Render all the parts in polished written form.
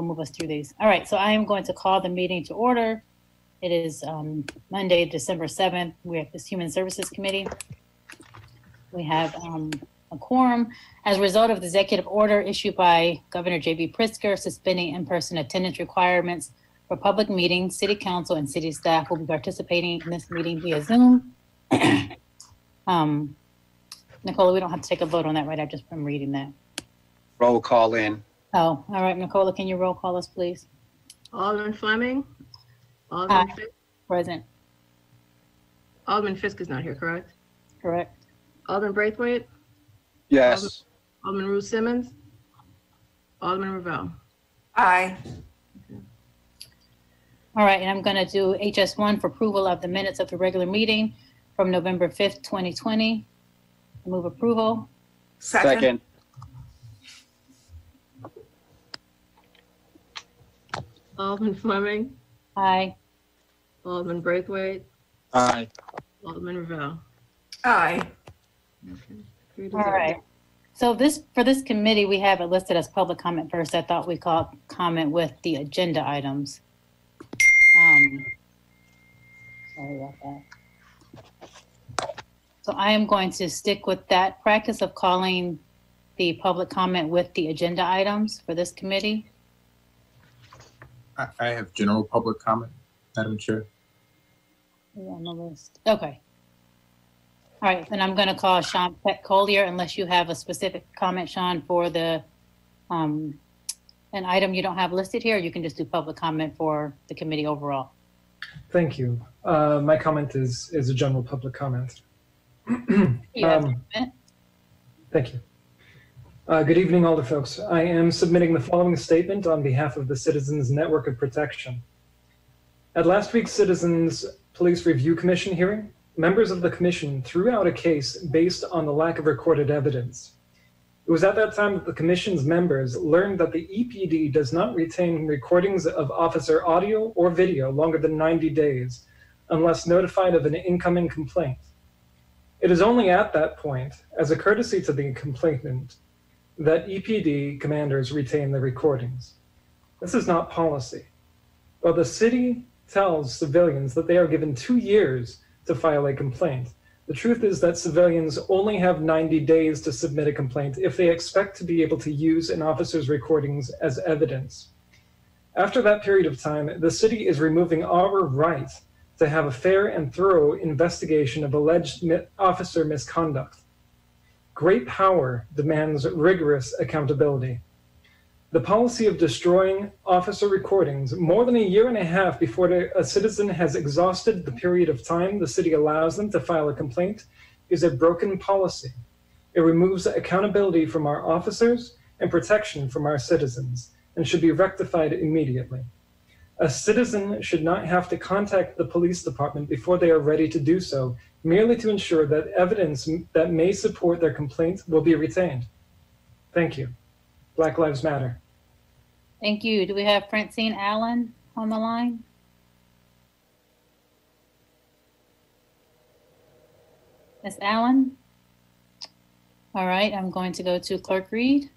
move us through these. All right, so I am going to call the meeting to order. It is Monday, December 7th. We have this Human Services Committee. We have a quorum as a result of the executive order issued by Governor J.B. Pritzker suspending in-person attendance requirements for public meetings. City Council and city staff will be participating in this meeting via Zoom. Nicola, we don't have to take a vote on that, right? I'm reading that. Roll call in. Oh, all right, Nicola, can you roll call us, please? Alderman Fleming? Alderman Fisk? Present. Alderman Fisk is not here, correct? Correct. Alderman Braithwaite? Yes. Alderman Ruth Simmons? Alderman Ravel? Aye. All right, and I'm going to do HS1 for approval of the minutes of the regular meeting from November 5th, 2020. Move approval. Second. Alderman Fleming? Aye. Alderman Braithwaite? Aye. Alderman Ravel? Aye. Okay. All right. So for this committee, we have it listed as public comment first. I thought we called comment with the agenda items. Sorry about that. So I am going to stick with that practice of calling the public comment with the agenda items for this committee. I have general public comment, Madam Chair. On the list. Okay. All right, then I'm going to call Sean Peck Collier unless you have a specific comment, Sean, for the an item you don't have listed here. You can just do public comment for the committee overall. Thank you. My comment is a general public comment. You have a minute. Thank you. Good evening, all the folks. I am submitting the following statement on behalf of the Citizens Network of Protection. At last week's Citizens Police Review Commission hearing, members of the commission threw out a case based on the lack of recorded evidence. It was at that time that the commission's members learned that the EPD does not retain recordings of officer audio or video longer than 90 days unless notified of an incoming complaint. It is only at that point, as a courtesy to the complainant, that EPD commanders retain the recordings. This is not policy. While the city tells civilians that they are given 2 years to file a complaint, the truth is that civilians only have 90 days to submit a complaint if they expect to be able to use an officer's recordings as evidence. After that period of time, the city is removing our right to have a fair and thorough investigation of alleged officer misconduct. Great power demands rigorous accountability. The policy of destroying officer recordings more than a year and a half before a citizen has exhausted the period of time the city allows them to file a complaint is a broken policy. It removes accountability from our officers and protection from our citizens and should be rectified immediately. A citizen should not have to contact the police department before they are ready to do so, merely to ensure that evidence that may support their complaint will be retained. Thank you. Black Lives Matter. Thank you. Do we have Francine Allen on the line? Ms. Allen? All right, I'm going to go to Clerk Reed.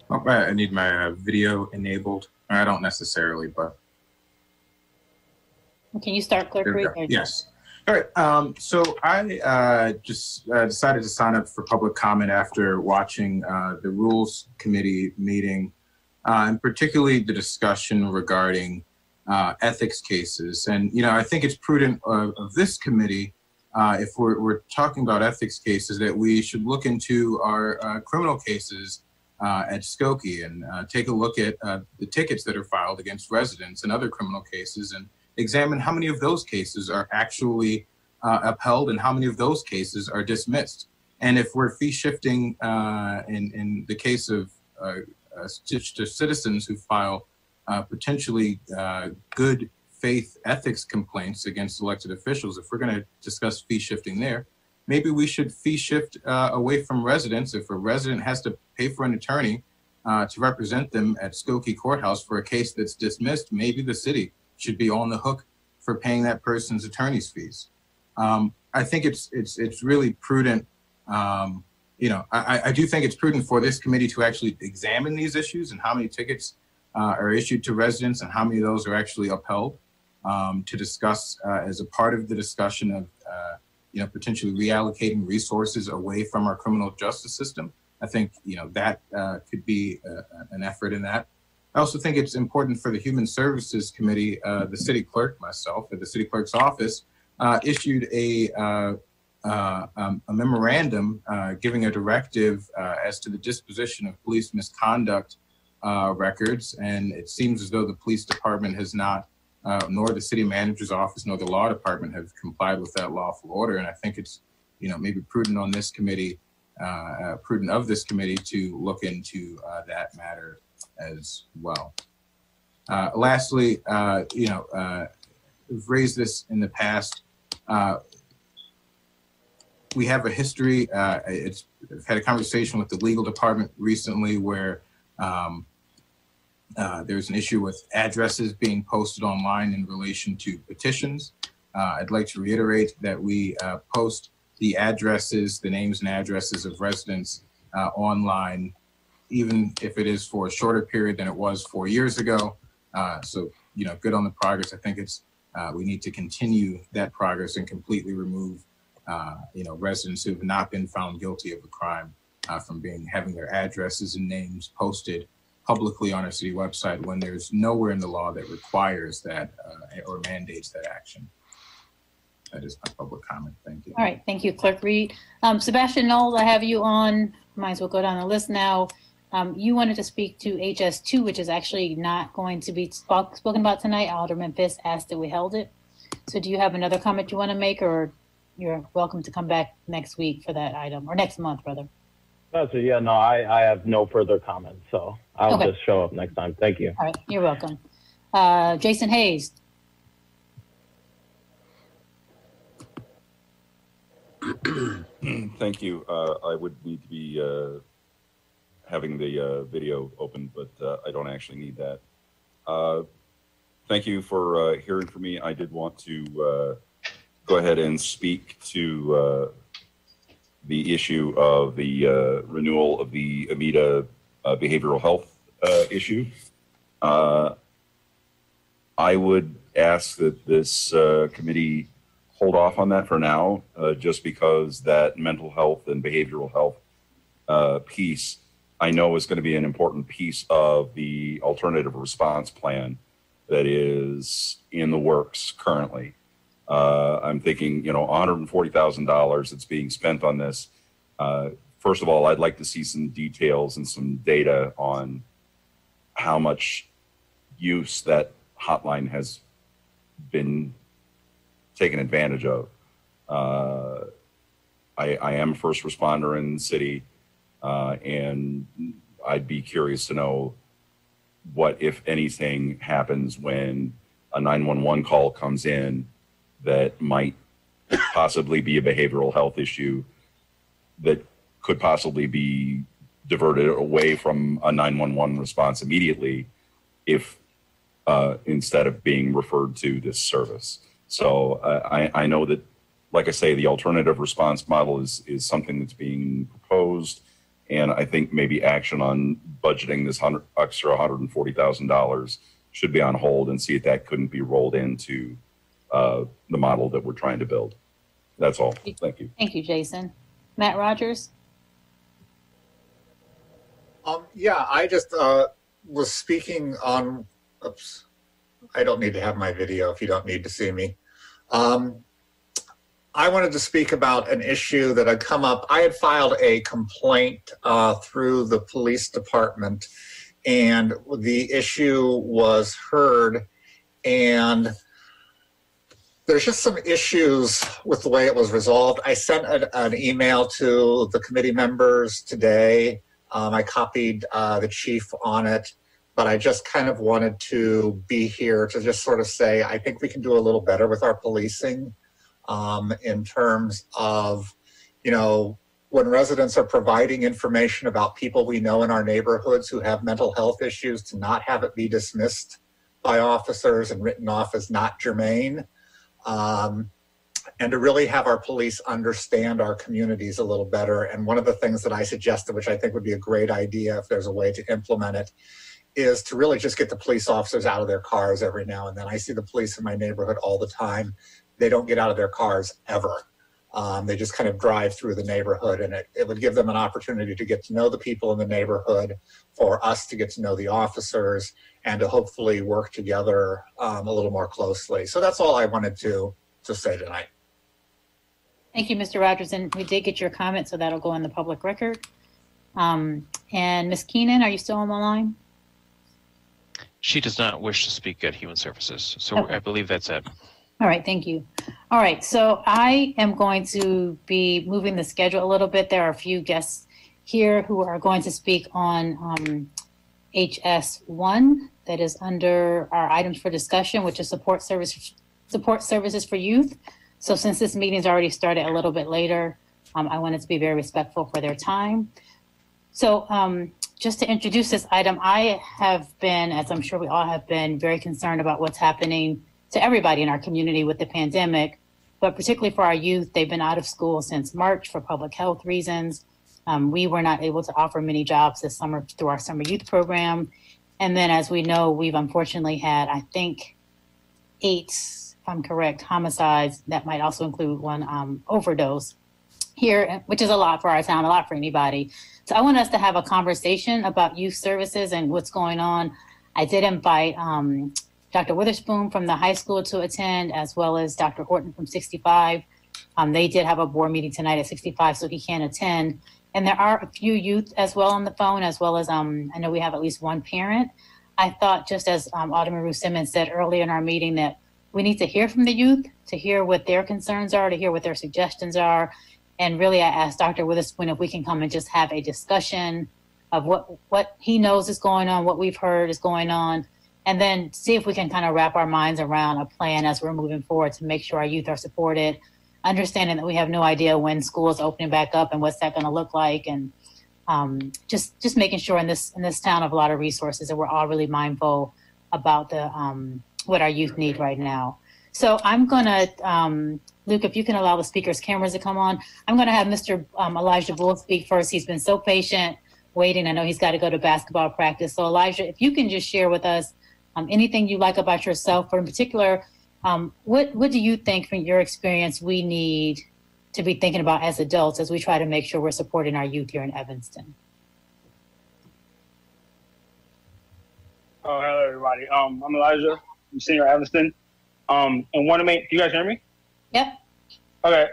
Oh, I need my video enabled. I don't necessarily, but. Can you start, Clerk Reed? Yes. All right. So I just decided to sign up for public comment after watching the Rules Committee meeting, and particularly the discussion regarding ethics cases. And, you know, I think it's prudent of this committee, if we're talking about ethics cases, that we should look into our criminal cases at Skokie and take a look at the tickets that are filed against residents and other criminal cases and examine how many of those cases are actually upheld and how many of those cases are dismissed. And if we're fee shifting in the case of to citizens who file potentially good faith ethics complaints against elected officials, if we're going to discuss fee shifting there, maybe we should fee shift away from residents. If a resident has to pay for an attorney to represent them at Skokie Courthouse for a case that's dismissed, maybe the city should be on the hook for paying that person's attorney's fees. I think it's really prudent I do think it's prudent for this committee to actually examine these issues and how many tickets are issued to residents and how many of those are actually upheld, to discuss as a part of the discussion of potentially reallocating resources away from our criminal justice system. I think that could be an effort in that. I also think it's important for the Human Services Committee, the city clerk, myself, at the city clerk's office, issued a memorandum giving a directive as to the disposition of police misconduct records. And it seems as though the police department has not, nor the city manager's office, nor the law department have complied with that lawful order. And I think it's, maybe prudent on this committee, prudent of this committee to look into that matter as well. Lastly, we've raised this in the past. We have a history. I've had a conversation with the legal department recently where there's an issue with addresses being posted online in relation to petitions. I'd like to reiterate that we post the addresses, the names and addresses of residents online, even if it is for a shorter period than it was 4 years ago. So, good on the progress. I think it's we need to continue that progress and completely remove residents who have not been found guilty of a crime from having their addresses and names posted publicly on our city website when there's nowhere in the law that requires that or mandates that action. That is my public comment. Thank you. All right. Thank you, Clerk Reed. Sebastian Knowles, I have you on. Might as well go down the list now. You wanted to speak to HS2, which is actually not going to be spoken about tonight. Alderman Fisk asked that we held it. So do you have another comment you want to make, or you're welcome to come back next week for that item, or next month, rather? I have no further comments, so I'll just show up next time. Thank you. All right. You're welcome. Jason Hayes. Thank you. I would need to be having the video open, but I don't actually need that. Thank you for hearing from me. I did want to go ahead and speak to the issue of the renewal of the AMITA behavioral health issue. I would ask that this committee hold off on that for now, just because that mental health and behavioral health piece I know is going to be an important piece of the alternative response plan that is in the works currently. I'm thinking, $140,000 that's being spent on this. First of all, I'd like to see some details and some data on how much use that hotline has been taken advantage of. I am a first responder in the city, and I'd be curious to know what, if anything, happens when a 911 call comes in that might possibly be a behavioral health issue that could possibly be diverted away from a 911 response immediately if instead of being referred to this service. So I know that, like I say, the alternative response model is something that's being proposed, and I think maybe action on budgeting this extra $140,000 should be on hold and see if that couldn't be rolled into the model that we're trying to build. That's all. Thank you. Thank you, Jason. Matt-Rogers? Yeah, I just was speaking on, oops, I don't need to have my video if you don't need to see me. I wanted to speak about an issue that had come up. I had filed a complaint through the police department, and the issue was heard, and there's just some issues with the way it was resolved. I sent an email to the committee members today. I copied the chief on it, but I just kind of wanted to be here to just sort of say, I think we can do a little better with our policing in terms of, when residents are providing information about people we know in our neighborhoods who have mental health issues, to not have it be dismissed by officers and written off as not germane. and to really have our police understand our communities a little better. And one of the things that I suggested, which I think would be a great idea if there's a way to implement it, is to really just get the police officers out of their cars every now and then. I see the police in my neighborhood all the time. They don't get out of their cars ever. They just kind of drive through the neighborhood, and it would give them an opportunity to get to know the people in the neighborhood, for us to get to know the officers, and to hopefully work together a little more closely. So that's all I wanted to say tonight. Thank you, Mr. Rogers. And we did get your comment, so that'll go in the public record. And Ms. Keenan, are you still on the line? She does not wish to speak at Human Services. So Okay. I believe that's it. All right, thank you. All right, so I am going to be moving the schedule a little bit. There are a few guests here who are going to speak on HS1, that is under our items for discussion, which is support services for youth. So since this meeting's already started a little bit later, I wanted to be very respectful for their time. So just to introduce this item, I have been, as I'm sure we all have been, very concerned about what's happening to everybody in our community with the pandemic, but particularly for our youth. They've been out of school since March for public health reasons. We were not able to offer many jobs this summer through our summer youth program. And then, as we know, we've unfortunately had, I think, 8, if I'm correct, homicides. That might also include one overdose here, which is a lot for our town, a lot for anybody. So I want us to have a conversation about youth services and what's going on. I did invite Dr. Witherspoon from the high school to attend, as well as Dr. Horton from 65. They did have a board meeting tonight at 65, so he can't attend. And there are a few youth as well on the phone, as well as I know we have at least one parent. I thought, just as Alderman Ruth Simmons said earlier in our meeting, that we need to hear from the youth, to hear what their concerns are, to hear what their suggestions are. And really, I asked Dr. Witherspoon if we can come and just have a discussion of what he knows is going on, what we've heard is going on, and then see if we can kind of wrap our minds around a plan as we're moving forward to make sure our youth are supported, understanding that we have no idea when school is opening back up and what's that going to look like, and just making sure in this town of a lot of resources that we're all really mindful about the what our youth need right now. So I'm going to, Luke, if you can allow the speakers' cameras to come on, I'm going to have Mr. Elijah Bull speak first. He's been so patient waiting. I know he's got to go to basketball practice. So Elijah, if you can just share with us anything you like about yourself, or in particular, what do you think from your experience we need to be thinking about as adults as we try to make sure we're supporting our youth here in Evanston? Oh, hello everybody. I'm Elijah. I'm senior at Evanston. And one of the main, you guys hear me? Yep. Okay.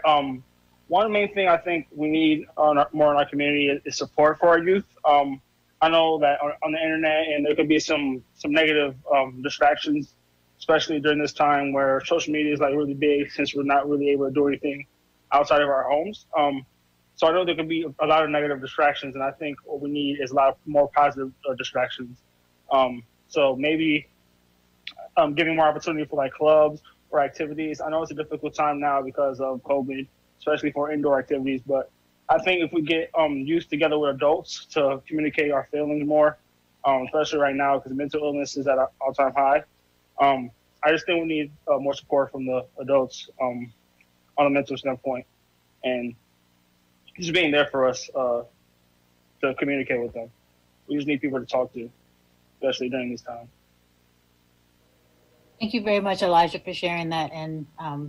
One main thing I think we need more in our community is support for our youth. I know that on the internet, and there could be some negative distractions, especially during this time where social media is like really big, since we're not really able to do anything outside of our homes. So I know there could be a lot of negative distractions, and I think what we need is a lot more positive distractions. So maybe giving more opportunity for like clubs or activities. I know it's a difficult time now because of COVID, especially for indoor activities, but I think if we get youth together with adults to communicate our feelings more, especially right now because mental illness is at an all-time high, I just think we need more support from the adults on a mental standpoint, and just being there for us to communicate with them. We just need people to talk to, especially during this time. Thank you very much, Elijah, for sharing that. And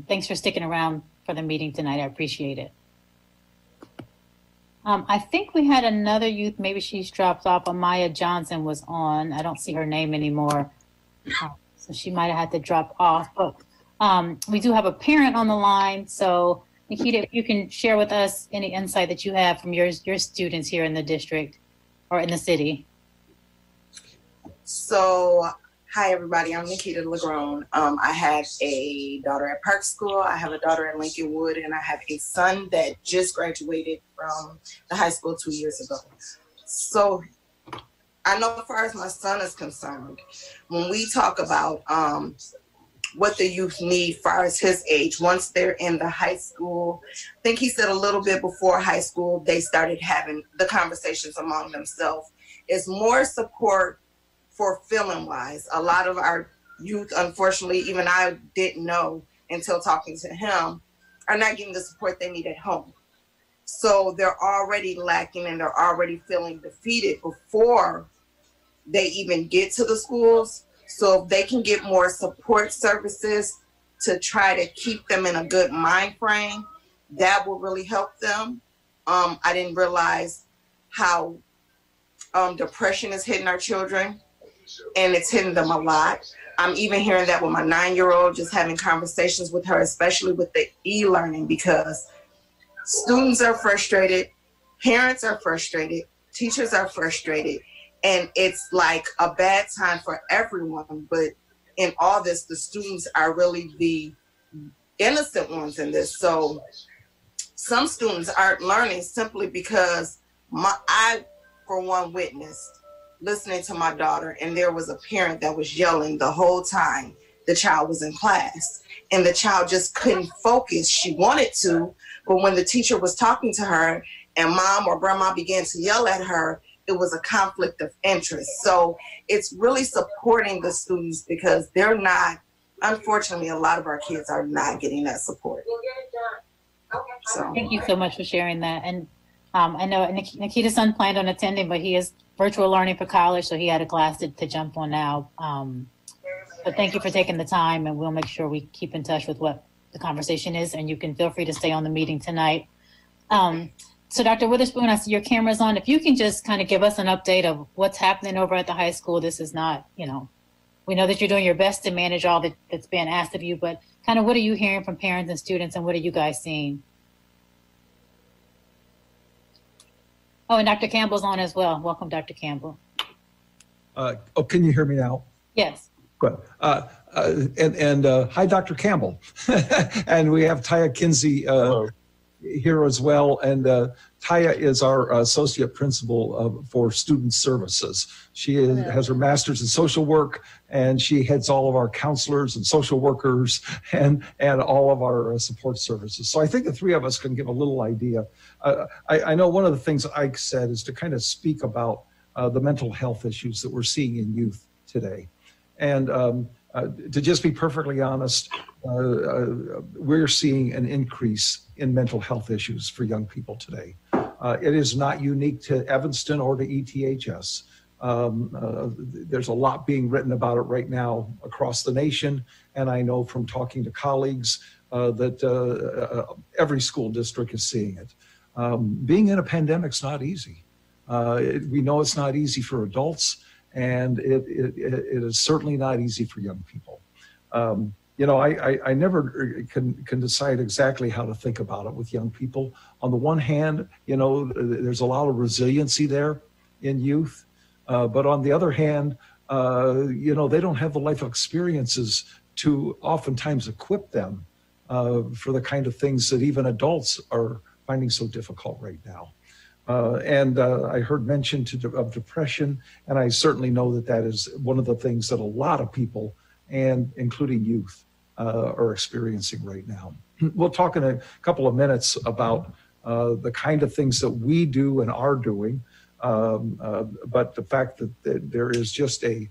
thanks for sticking around for the meeting tonight. I appreciate it. I think we had another youth, maybe she's dropped off. Amaya Johnson was on. I don't see her name anymore. So she might have had to drop off. But we do have a parent on the line. So Nikita, if you can share with us any insight that you have from your students here in the district or in the city. So, hi everybody, I'm Nikita Legrone. I have a daughter at Park School, I have a daughter at Lincolnwood, and I have a son that just graduated from the high school 2 years ago. So I know as far as my son is concerned, when we talk about what the youth need as far as his age, once they're in the high school, I think he said a little bit before high school, they started having the conversations among themselves. It's more support for feeling wise. A lot of our youth, unfortunately, even I didn't know until talking to him, are not getting the support they need at home. So they're already lacking and they're already feeling defeated before they even get to the schools. So if they can get more support services to try to keep them in a good mind frame, that will really help them. I didn't realize how depression is hitting our children, and it's hitting them a lot. I'm even hearing that with my 9-year-old, just having conversations with her, especially with the e-learning, because students are frustrated, parents are frustrated, teachers are frustrated, and it's like a bad time for everyone. But in all this, the students are really the innocent ones in this. So some students aren't learning simply because I, for one, witnessed listening to my daughter, and there was a parent that was yelling the whole time the child was in class, and the child just couldn't focus. She wanted to, but when the teacher was talking to her and mom or grandma began to yell at her, it was a conflict of interest. So it's really supporting the students, because they're not, unfortunately, a lot of our kids are not getting that support. So Thank you so much for sharing that. And I know Nikita's son planned on attending, but he is virtual learning for college, so he had a class to jump on now. But thank you for taking the time, and we'll make sure we keep in touch with what the conversation is, and you can feel free to stay on the meeting tonight. So Dr. Witherspoon, I see your camera's on. If you can just kind of give us an update of what's happening over at the high school. This is not, we know that you're doing your best to manage all that's being asked of you, but kind of what are you hearing from parents and students, and what are you guys seeing? Oh, and Dr. Campbell's on as well. Welcome, Dr. Campbell. Can you hear me now? Yes. Good. And hi, Dr. Campbell. And we have Taya Kinsey here as well. And Taya is our associate principal for student services. She has her master's in social work, and she heads all of our counselors and social workers and all of our support services. So I think the three of us can give a little idea. I know one of the things Ike said is to kind of speak about the mental health issues that we're seeing in youth today. And to just be perfectly honest, we're seeing an increase in mental health issues for young people today. It is not unique to Evanston or to ETHS. There's a lot being written about it right now across the nation, and I know from talking to colleagues that every school district is seeing it. Being in a pandemic's not easy. We know it's not easy for adults, and it is certainly not easy for young people. I never can decide exactly how to think about it with young people. On the one hand, there's a lot of resiliency there in youth, but on the other hand, they don't have the life experiences to oftentimes equip them for the kind of things that even adults are finding so difficult right now. And I heard mention of depression, and I certainly know that is one of the things that a lot of people, and including youth, are experiencing right now. We'll talk in a couple of minutes about the kind of things that we do and are doing, but the fact that there is just a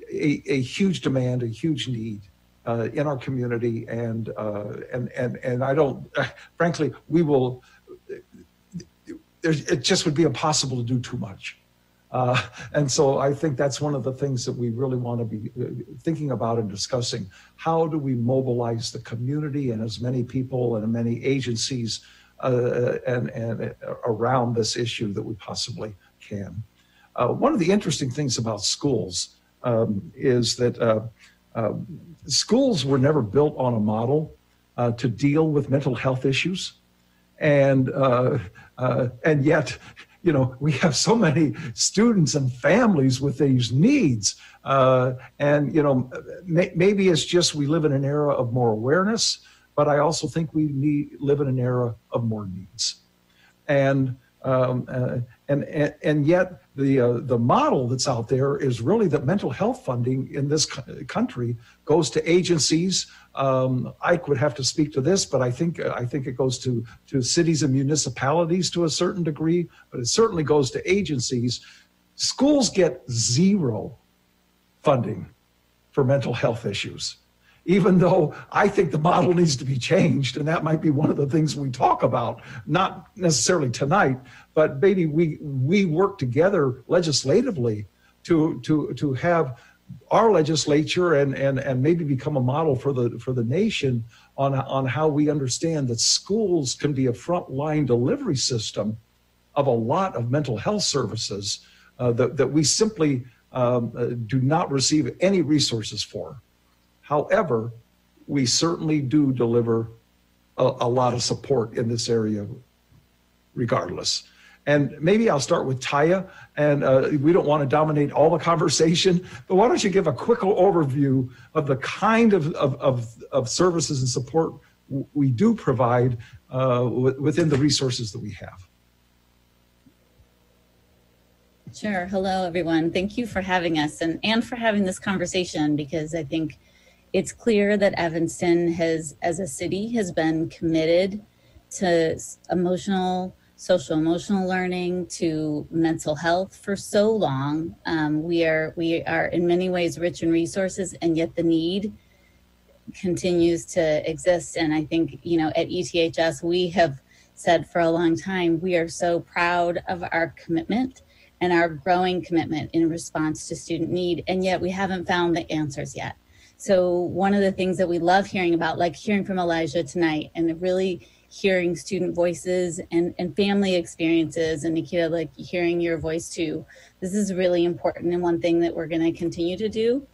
huge demand, a huge need in our community, and I don't, frankly, we will. It just would be impossible to do too much. And so I think that's one of the things that we really want to be thinking about and discussing. How do we mobilize the community and as many people and many agencies and around this issue that we possibly can? One of the interesting things about schools is that schools were never built on a model to deal with mental health issues. And yet, we have so many students and families with these needs. Maybe it's just we live in an era of more awareness, but I also think we live in an era of more needs. And yet the model that's out there is really that mental health funding in this country goes to agencies. Ike would have to speak to this, but I think it goes to cities and municipalities to a certain degree, but it certainly goes to agencies. Schools get zero funding for mental health issues. even though I think the model needs to be changed. And that might be one of the things we talk about, not necessarily tonight, but maybe we work together legislatively to have our legislature and maybe become a model for the nation on how we understand that schools can be a frontline delivery system of a lot of mental health services that we simply do not receive any resources for. However, we certainly do deliver a lot of support in this area regardless. And maybe I'll start with Taya, and we don't want to dominate all the conversation, but why don't you give a quick overview of the kind of services and support we do provide within the resources that we have. Sure. Hello, everyone. Thank you for having us and for having this conversation, because I think it's clear that Evanston has, as a city, has been committed to social emotional learning, to mental health for so long. We are in many ways rich in resources, and yet the need continues to exist. And I think, at ETHS, we have said for a long time, we are so proud of our commitment and our growing commitment in response to student need, and yet we haven't found the answers yet. So one of the things that we love hearing about, like hearing from Elijah tonight, and really hearing student voices and family experiences, and Nikita, like hearing your voice too, this is really important, and one thing that we're gonna continue to do.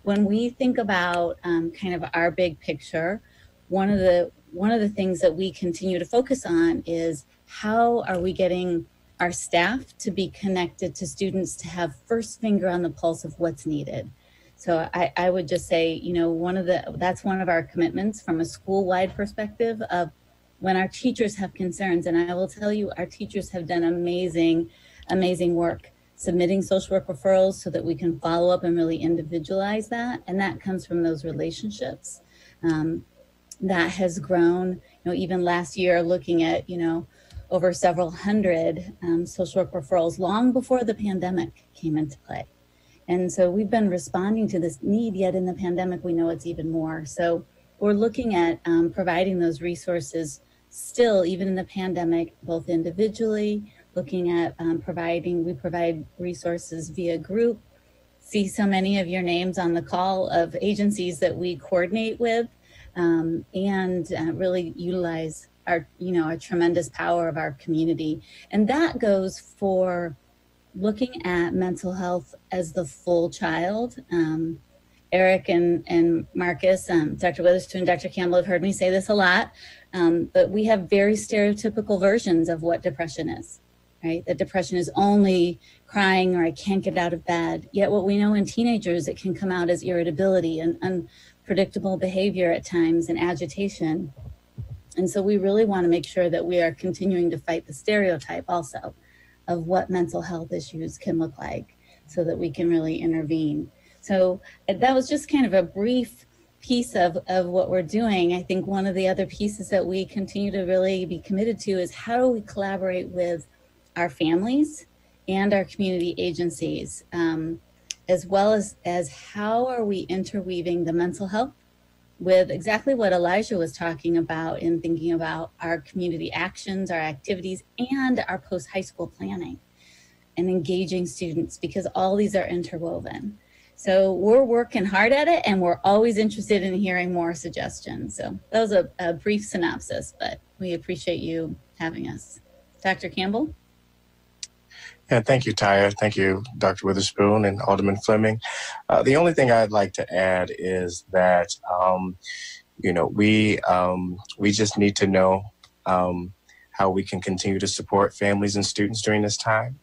When we think about kind of our big picture, one of the things that we continue to focus on is how are we getting our staff to be connected to students, to have first finger on the pulse of what's needed. So I would just say, that's one of our commitments from a school-wide perspective of when our teachers have concerns. And I will tell you, our teachers have done amazing, amazing work submitting social work referrals so that we can follow up and really individualize that. And that comes from those relationships. That has grown, even last year, looking at, over several hundred social work referrals long before the pandemic came into play. And so we've been responding to this need, yet in the pandemic, we know it's even more. So we're looking at providing those resources still, even in the pandemic, both individually, looking at we provide resources via group. See so many of your names on the call of agencies that we coordinate with, and really utilize our tremendous power of our community. And that goes for looking at mental health as the full child. Eric and Marcus, Dr. Witherspoon, Dr. Campbell have heard me say this a lot, but we have very stereotypical versions of what depression is, right? That depression is only crying or I can't get out of bed. Yet what we know in teenagers, it can come out as irritability and unpredictable behavior at times and agitation. And so we really want to make sure that we are continuing to fight the stereotype also of what mental health issues can look like so that we can really intervene. So that was just kind of a brief piece of what we're doing. I think one of the other pieces that we continue to really be committed to is how do we collaborate with our families and our community agencies, as well as how are we interweaving the mental health with exactly what Elijah was talking about in thinking about our community actions, our activities, and our post-high school planning and engaging students, because all these are interwoven. So we're working hard at it, and we're always interested in hearing more suggestions. So that was a brief synopsis, but we appreciate you having us. Dr. Campbell? Yeah, thank you, Taya. Thank you, Dr. Witherspoon and Alderman Fleming. The only thing I'd like to add is that, we just need to know how we can continue to support families and students during this time.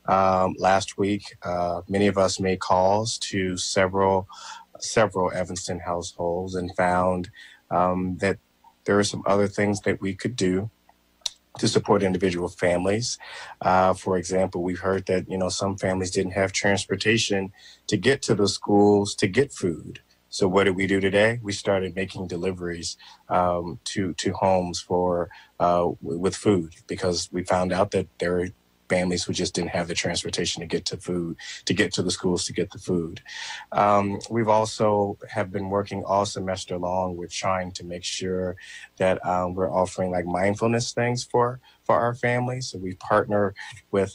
Last week, many of us made calls to several Evanston households and found that there are some other things that we could do to support individual families. For example, we've heard that, some families didn't have transportation to get to the schools to get food. So what did we do today? We started making deliveries to homes with food, because we found out that there families who just didn't have the transportation to get to food, to get to the schools to get the food. We've also have been working all semester long with trying to make sure that we're offering like mindfulness things for our families. So we've partnered with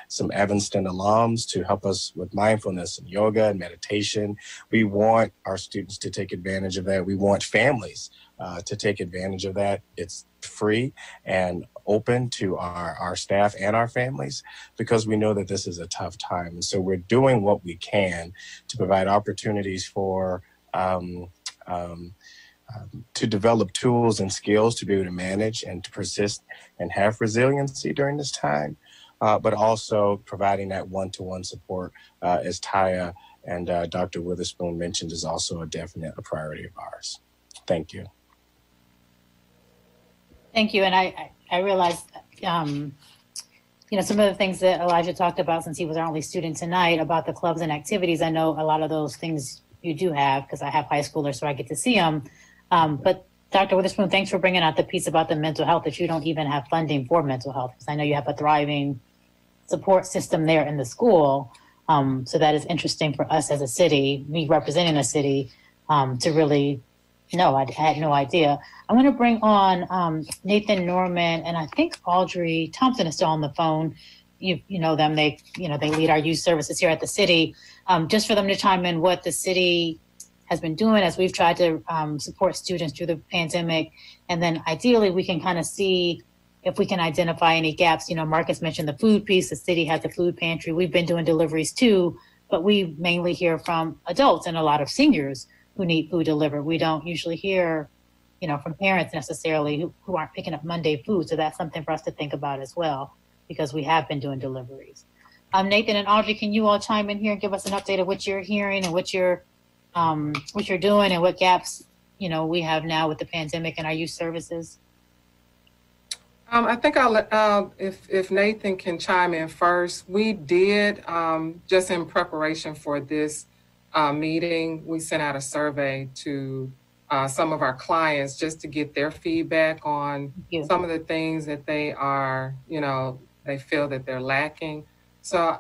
some Evanston alums to help us with mindfulness and yoga and meditation. We want our students to take advantage of that. We want families to take advantage of that. It's free and open to our staff and our families because we know that this is a tough time. And so we're doing what we can to provide opportunities for to develop tools and skills to be able to manage and to persist and have resiliency during this time, but also providing that one-to-one support, as Taya and Dr. Witherspoon mentioned, is also a priority of ours. Thank you. Thank you. And I realized, some of the things that Elijah talked about, since he was our only student tonight, about the clubs and activities. I know a lot of those things you do have because I have high schoolers, so I get to see them. But Dr. Witherspoon, thanks for bringing out the piece about the mental health, that you don't even have funding for mental health, because I know you have a thriving support system there in the school. So that is interesting for us as a city, me representing a city, to really know. I had no idea. I'm going to bring on Nathan Norman, and I think Audrey Thompson is still on the phone. You know them. They lead our youth services here at the city. Just for them to chime in what the city has been doing as we've tried to support students through the pandemic, and then ideally we can kind of see if we can identify any gaps. Marcus mentioned the food piece. The city has a food pantry. We've been doing deliveries too, but we mainly hear from adults and a lot of seniors who need food delivered. We don't usually hear, from parents necessarily who aren't picking up Monday food. So that's something for us to think about as well, because we have been doing deliveries. Nathan and Audrey, can you all chime in here and give us an update of what you're hearing and what you're doing and what gaps, we have now with the pandemic and our youth services? I think I'll let, if Nathan can chime in first. We did, just in preparation for this meeting, we sent out a survey to some of our clients just to get their feedback on some of the things that they are, they feel that they're lacking. So,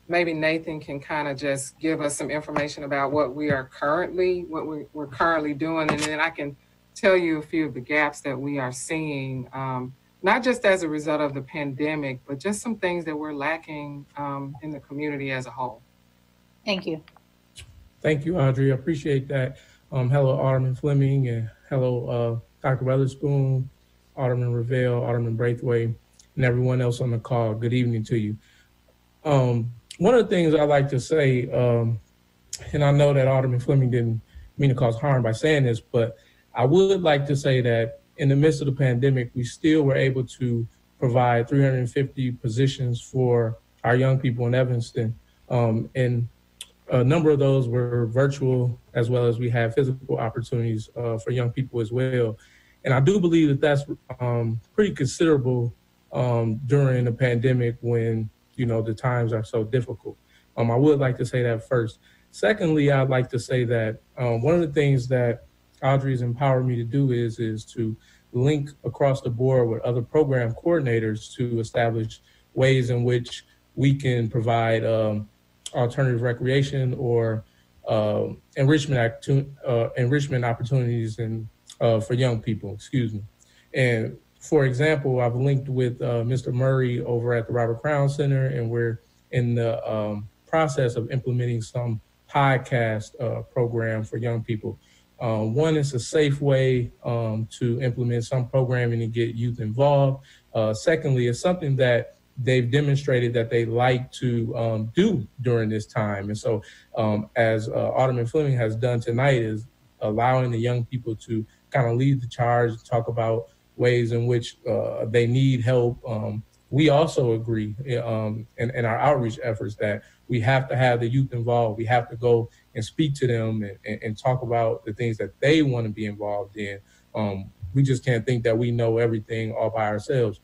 maybe Nathan can kind of just give us some information about what we're currently doing, and then I can tell you a few of the gaps that we are seeing, not just as a result of the pandemic, but just some things that we're lacking in the community as a whole. Thank you. Thank you, Audrey. I appreciate that. Hello, Alderman Fleming, and hello, Dr. Weatherspoon, Alderman Revelle, Alderman Braithwaite, and everyone else on the call. Good evening to you. One of the things I like to say, and I know that Alderman Fleming didn't mean to cause harm by saying this, but I would like to say that in the midst of the pandemic, we still were able to provide 350 positions for our young people in Evanston. And a number of those were virtual, as well as we had physical opportunities for young people as well. And I do believe that that's pretty considerable during the pandemic when, the times are so difficult. I would like to say that first. Secondly, I'd like to say that one of the things that Audrey's empowered me to do is to link across the board with other program coordinators to establish ways in which we can provide alternative recreation or enrichment opportunities for young people, And for example, I've linked with Mr. Murray over at the Robert Crown Center, and we're in the process of implementing some podcast program for young people. One is a safe way to implement some programming and get youth involved. Secondly, it's something that they've demonstrated that they like to do during this time. And so as Alderman Fleming has done tonight, is allowing the young people to kind of lead the charge, talk about ways in which they need help. We also agree in our outreach efforts that we have to have the youth involved. We have to go and speak to them and talk about the things that they want to be involved in. We just can't think that we know everything all by ourselves.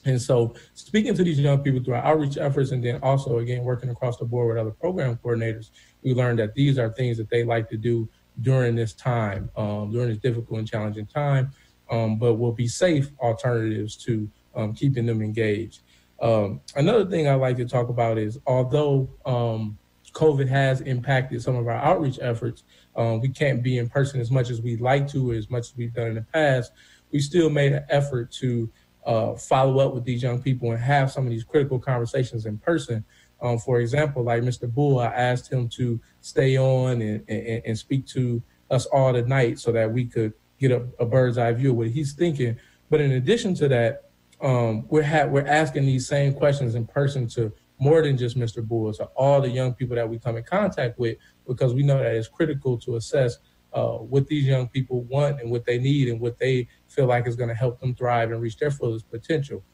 And so speaking to these young people through our outreach efforts, and then also, again, working across the board with other program coordinators, we learned that these are things that they like to do during this time, during this difficult and challenging time, but will be safe alternatives to keeping them engaged. Another thing I'd like to talk about is, although COVID has impacted some of our outreach efforts, we can't be in person as much as we'd like to, or as much as we've done in the past. We still made an effort to follow up with these young people and have some of these critical conversations in person. For example, like Mr. Bull, I asked him to stay on and speak to us all tonight so that we could get a bird's eye view of what he's thinking. But in addition to that, we're asking these same questions in person to more than just Mr. Bull, to all the young people that we come in contact with, because we know that it's critical to assess what these young people want and what they need and what they feel like is going to help them thrive and reach their fullest potential.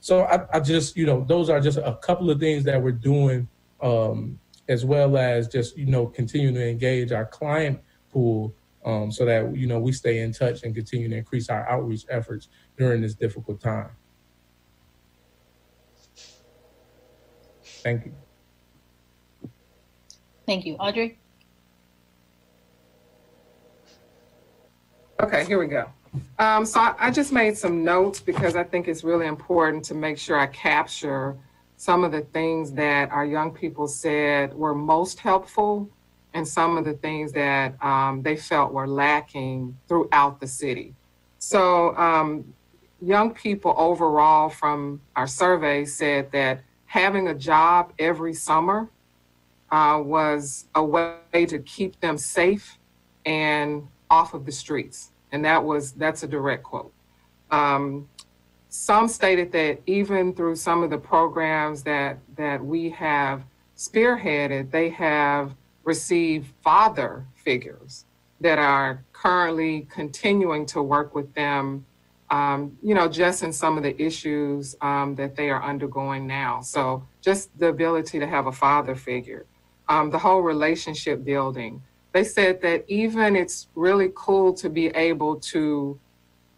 So I just, those are just a couple of things that we're doing, as well as just, continuing to engage our client pool, so that, we stay in touch and continue to increase our outreach efforts during this difficult time. Thank you. Thank you. Audrey? Okay, here we go. So I just made some notes because I think it's really important to make sure I capture some of the things that our young people said were most helpful and some of the things that they felt were lacking throughout the city. So young people overall from our survey said that having a job every summer was a way to keep them safe and off of the streets. And that's a direct quote. Some stated that even through some of the programs that we have spearheaded, they have received father figures that are currently continuing to work with them, just in some of the issues that they are undergoing now. So just the ability to have a father figure, the whole relationship building. They said that even it's really cool to be able to,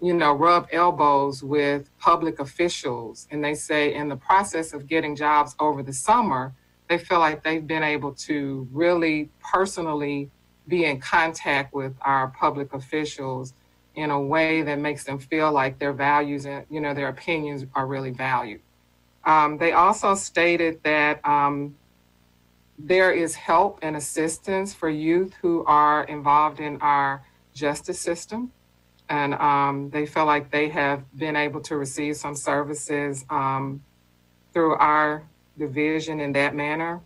rub elbows with public officials. And they say in the process of getting jobs over the summer, they feel like they've been able to really personally be in contact with our public officials in a way that makes them feel like their values and, their opinions are really valued. They also stated that there is help and assistance for youth who are involved in our justice system. And they feel like they have been able to receive some services through our division in that manner.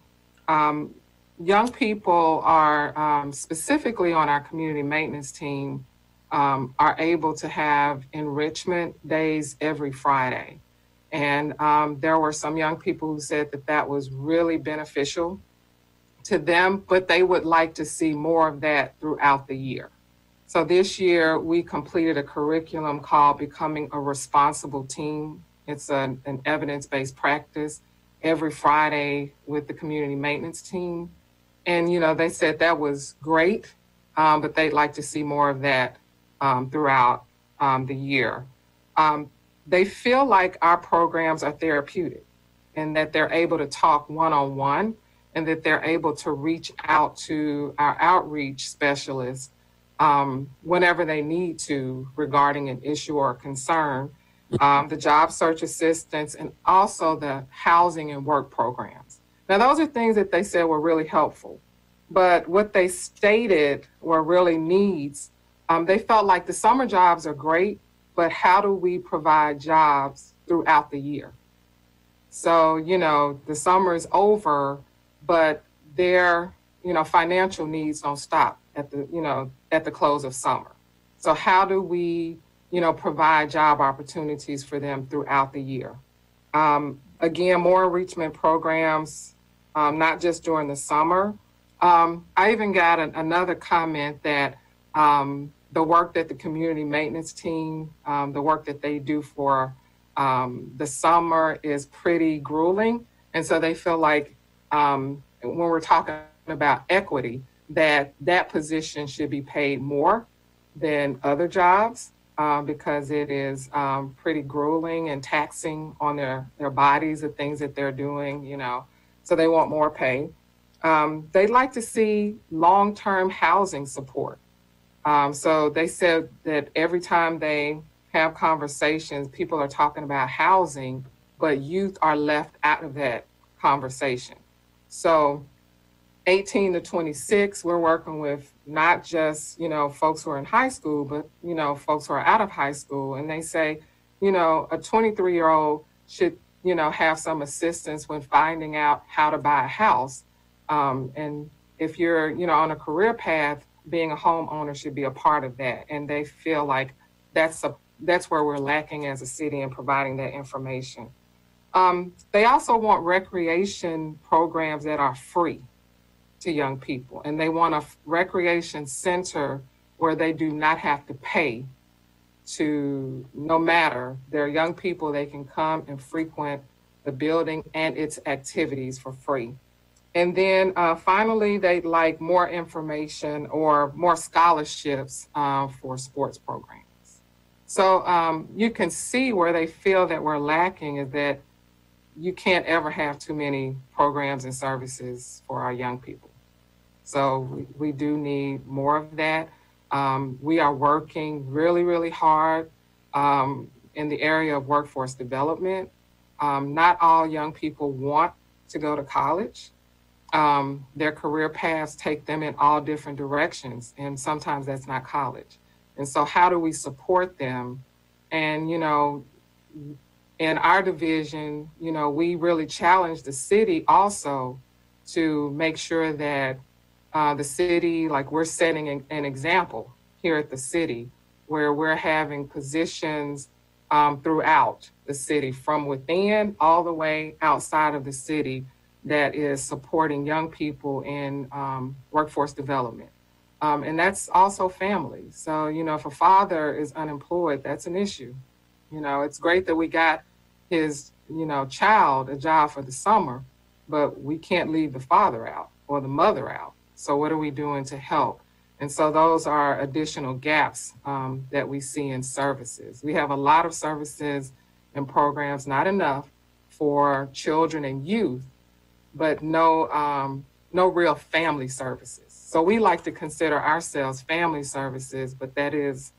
Young people are specifically on our community maintenance team are able to have enrichment days every Friday. And there were some young people who said that was really beneficial to them, but they would like to see more of that throughout the year. So this year we completed a curriculum called Becoming a Responsible Team. It's an evidence-based practice every Friday with the community maintenance team. And, they said that was great, but they'd like to see more of that throughout the year. They feel like our programs are therapeutic and that they're able to talk one-on-one and that they're able to reach out to our outreach specialists whenever they need to regarding an issue or a concern, the job search assistance, and also the housing and work programs. Now, those are things that they said were really helpful, but what they stated were really needs. They felt like the summer jobs are great, but how do we provide jobs throughout the year? So, the summer is over, but their, financial needs don't stop at the close of summer. So how do we, provide job opportunities for them throughout the year? Again, more enrichment programs, not just during the summer. I even got another comment that the work that the community maintenance team, the work that they do for the summer is pretty grueling. And so they feel like when we're talking about equity, that position should be paid more than other jobs because it is pretty grueling and taxing on their bodies, the things that they're doing, so they want more pay. They'd like to see long-term housing support. So they said that every time they have conversations, people are talking about housing, but youth are left out of that conversation. So 18 to 26, we're working with not just, folks who are in high school, but, folks who are out of high school. And they say, a 23-year-old should, have some assistance when finding out how to buy a house. And if you're, on a career path, being a homeowner should be a part of that. And they feel like that's where we're lacking as a city in providing that information. They also want recreation programs that are free to young people. And they want a recreation center where they do not have to pay to, no matter, they're young people, they can come and frequent the building and its activities for free. And then finally, they'd like more information or more scholarships for sports programs. So you can see where they feel that we're lacking is that you can't ever have too many programs and services for our young people. So we do need more of that. We are working really, really hard in the area of workforce development. Not all young people want to go to college. Their career paths take them in all different directions, and sometimes that's not college. And so how do we support them? And, in our division, we really challenge the city also to make sure that the city, like we're setting an example here at the city, where we're having positions throughout the city, from within all the way outside of the city, that is supporting young people in workforce development. And that's also family. So, if a father is unemployed, that's an issue. It's great that we got his, child a job for the summer, but we can't leave the father out or the mother out. So what are we doing to help? And so those are additional gaps that we see in services. We have a lot of services and programs, not enough for children and youth, but no real family services. So we like to consider ourselves family services, but that is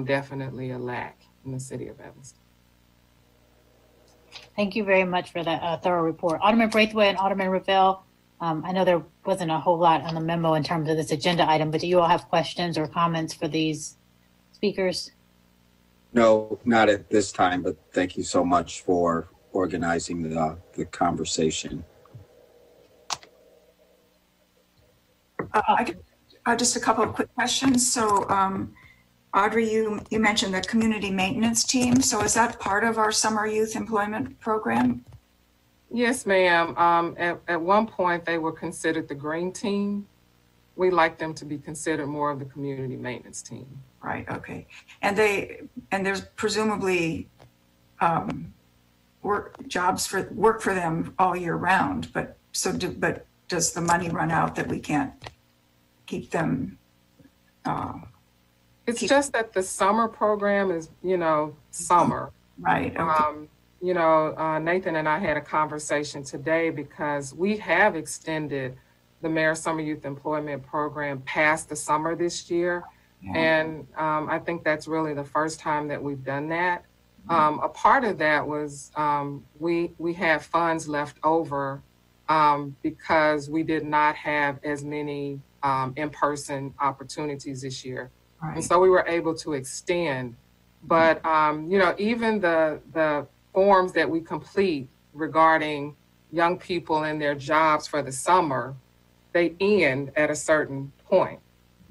definitely a lack in the city of Evanston. Thank you very much for that thorough report. Alderman Braithwaite and Alderman Ravel, I know there wasn't a whole lot on the memo in terms of this agenda item, but do you all have questions or comments for these speakers? No, not at this time, but thank you so much for organizing the conversation. Just a couple of quick questions. So, Audrey, you mentioned the community maintenance team. So is that part of our summer youth employment program? Yes, ma'am. At one point, they were considered the green team. We like them to be considered more of the community maintenance team. Right. Okay. And there's presumably work for them all year round. But does the money run out that we can't keep them? It's just that the summer program is, summer. Right. Okay. Nathan and I had a conversation today because we have extended the Mayor Summer Youth Employment Program past the summer this year. Yeah. And I think that's really the first time that we've done that. A part of that was we had funds left over because we did not have as many in-person opportunities this year. Right. And so we were able to extend. But, even the forms that we complete regarding young people and their jobs for the summer, they end at a certain point.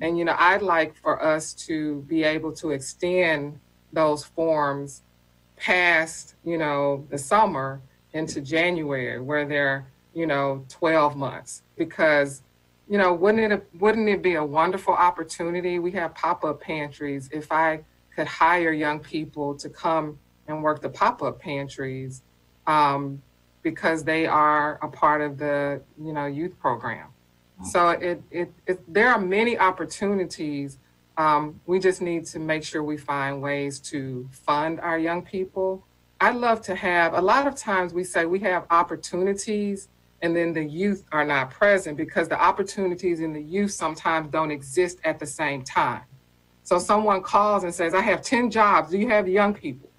And, I'd like for us to be able to extend those forms past, the summer into January, where they're, 12 months. Because, wouldn't it be a wonderful opportunity? We have pop-up pantries. If I could hire young people to come and work the pop-up pantries because they are a part of the, youth program. So there are many opportunities. We just need to make sure we find ways to fund our young people. I'd love to have, a lot of times we say we have opportunities and then the youth are not present because the opportunities in the youth sometimes don't exist at the same time. So someone calls and says, I have 10 jobs. Do you have young people?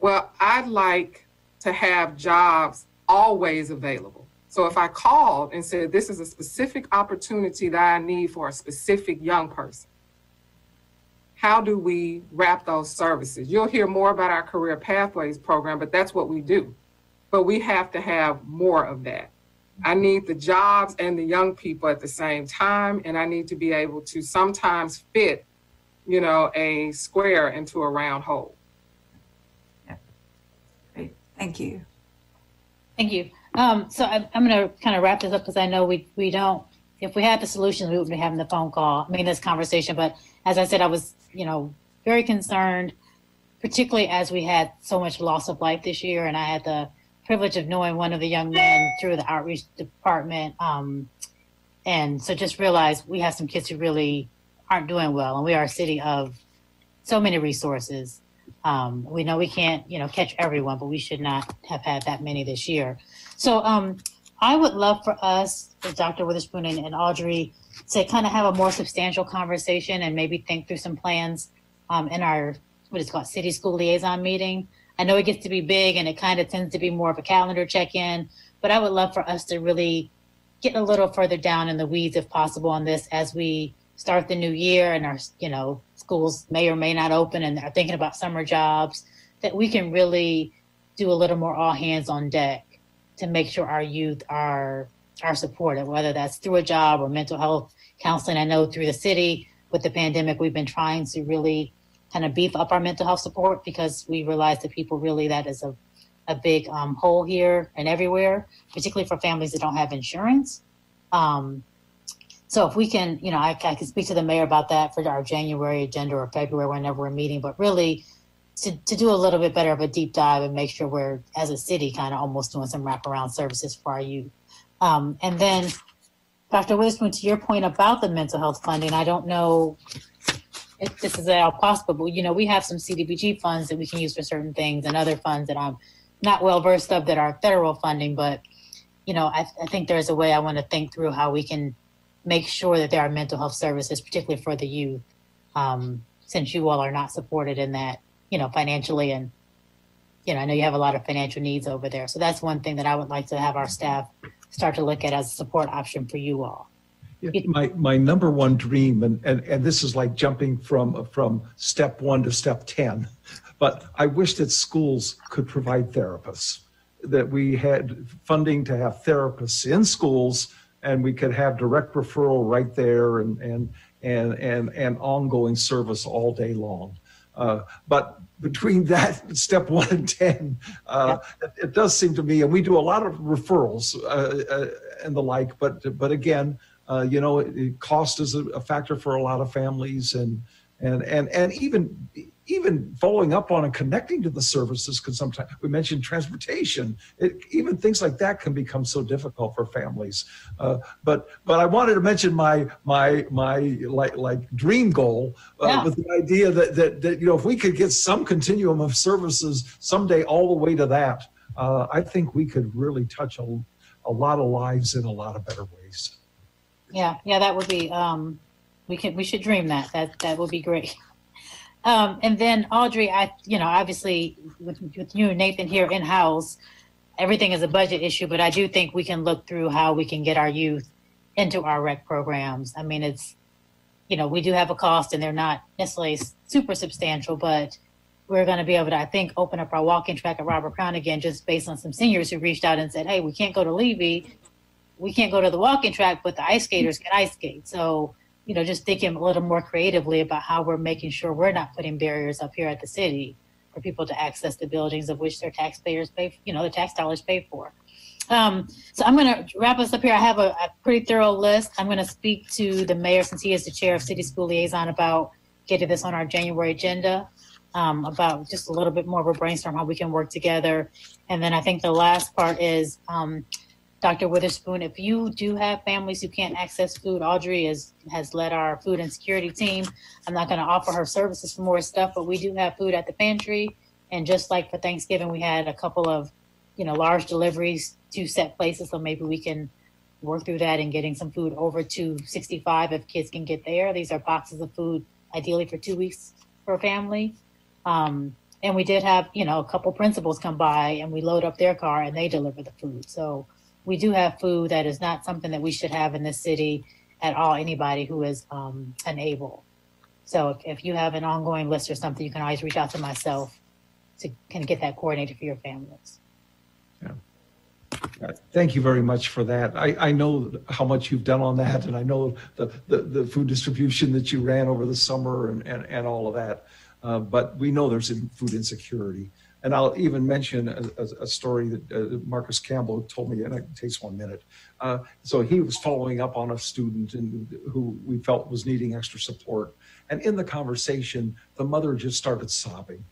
Well, I'd like to have jobs always available. So if I called and said, this is a specific opportunity that I need for a specific young person, how do we wrap those services? You'll hear more about our Career Pathways program, but that's what we do. But we have to have more of that. I need the jobs and the young people at the same time, and I need to be able to sometimes fit, you know, a square into a round hole. Yeah. Great. Thank you. Thank you. So I'm going to kind of wrap this up because I know we don't, if we had the solutions, we wouldn't be having the phone call, this conversation. But as I said, I was, very concerned, particularly as we had so much loss of life this year. And I had the privilege of knowing one of the young men through the outreach department. And so just realized we have some kids who really aren't doing well. And we are a city of so many resources. We know we can't, catch everyone, but we should not have had that many this year. So I would love for us, Dr. Witherspoon and Audrey, to kind of have a more substantial conversation and maybe think through some plans in our, what is called, city school liaison meeting. I know it gets to be big and it kind of tends to be more of a calendar check-in, but I would love for us to really get a little further down in the weeds if possible on this as we start the new year and our, schools may or may not open and are thinking about summer jobs, that we can really do a little more all hands on deck to make sure our youth are supported, whether that's through a job or mental health counseling. I know through the city with the pandemic, we've been trying to really kind of beef up our mental health support because we realize that people really, that is a big hole here and everywhere, particularly for families that don't have insurance. So if we can, I can speak to the mayor about that for our January agenda or February, whenever we're meeting, but really to do a little bit better of a deep dive and make sure we're, as a city, kind of almost doing some wraparound services for our youth. And then, Dr. Witherspoon, to your point about the mental health funding, I don't know if this is at all possible, but, we have some CDBG funds that we can use for certain things and other funds that I'm not well versed of that are federal funding, but, I think there's a way I want to think through how we can make sure that there are mental health services, particularly for the youth, since you all are not supported in that, financially. And, I know you have a lot of financial needs over there. So that's one thing that I would like to have our staff start to look at as a support option for you all. Yeah, my number one dream, and this is like jumping from step 1 to step 10, but I wish that schools could provide therapists, that we had funding to have therapists in schools and we could have direct referral right there and ongoing service all day long. But between that step 1 and 10, it does seem to me, and we do a lot of referrals and the like, but again, cost is a factor for a lot of families, and even following up on and connecting to the services, because sometimes we mentioned transportation, even things like that can become so difficult for families. But I wanted to mention my dream goal with the idea that if we could get some continuum of services someday all the way to that, I think we could really touch a lot of lives in a lot of better ways. Yeah, that would be, we should dream that would be great. And then Audrey, obviously with you and Nathan here in-house, everything is a budget issue, but I do think we can look through how we can get our youth into our rec programs. It's, we do have a cost and they're not necessarily super substantial, but we're going to be able to, I think, open up our walking track at Robert Crown again, just based on some seniors who reached out and said, hey, we can't go to Levy. We can't go to the walking track, but the ice skaters can ice skate. So, just thinking a little more creatively about how we're making sure we're not putting barriers up here at the city for people to access the buildings of which their taxpayers pay, the tax dollars pay for. So I'm going to wrap us up here. I have a pretty thorough list. I'm going to speak to the mayor, since he is the chair of City School Liaison, about getting this on our January agenda, about just a little bit more of a brainstorm how we can work together. And then I think the last part is, Dr. Witherspoon, if you do have families who can't access food, Audrey has led our food insecurity team. I'm not going to offer her services for more stuff, but we do have food at the pantry. And just like for Thanksgiving, we had a couple of, large deliveries to set places. So maybe we can work through that and getting some food over to 65 if kids can get there. These are boxes of food, ideally for 2 weeks per family. And we did have, you know, a couple principals come by and we load up their car and they deliver the food. So we do have food. That is not something that we should have in this city at all, anybody who is unable. So if you have an ongoing list or something, you can always reach out to myself to kind of get that coordinated for your families. Thank you very much for that. I know how much you've done on that, and I know the food distribution that you ran over the summer and all of that. But we know there's food insecurity. And I'll even mention a story that Marcus Campbell told me, and it takes 1 minute. So he was following up on a student who we felt was needing extra support. And in the conversation, the mother just started sobbing.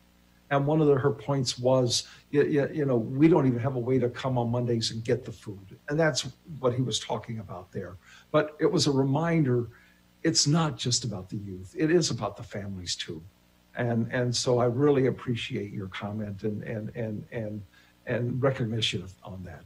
And one of her points was, you know, we don't even have a way to come on Mondays and get the food. And that's what he was talking about there. But it was a reminder, it's not just about the youth. It is about the families too. And so I really appreciate your comment and recognition on that.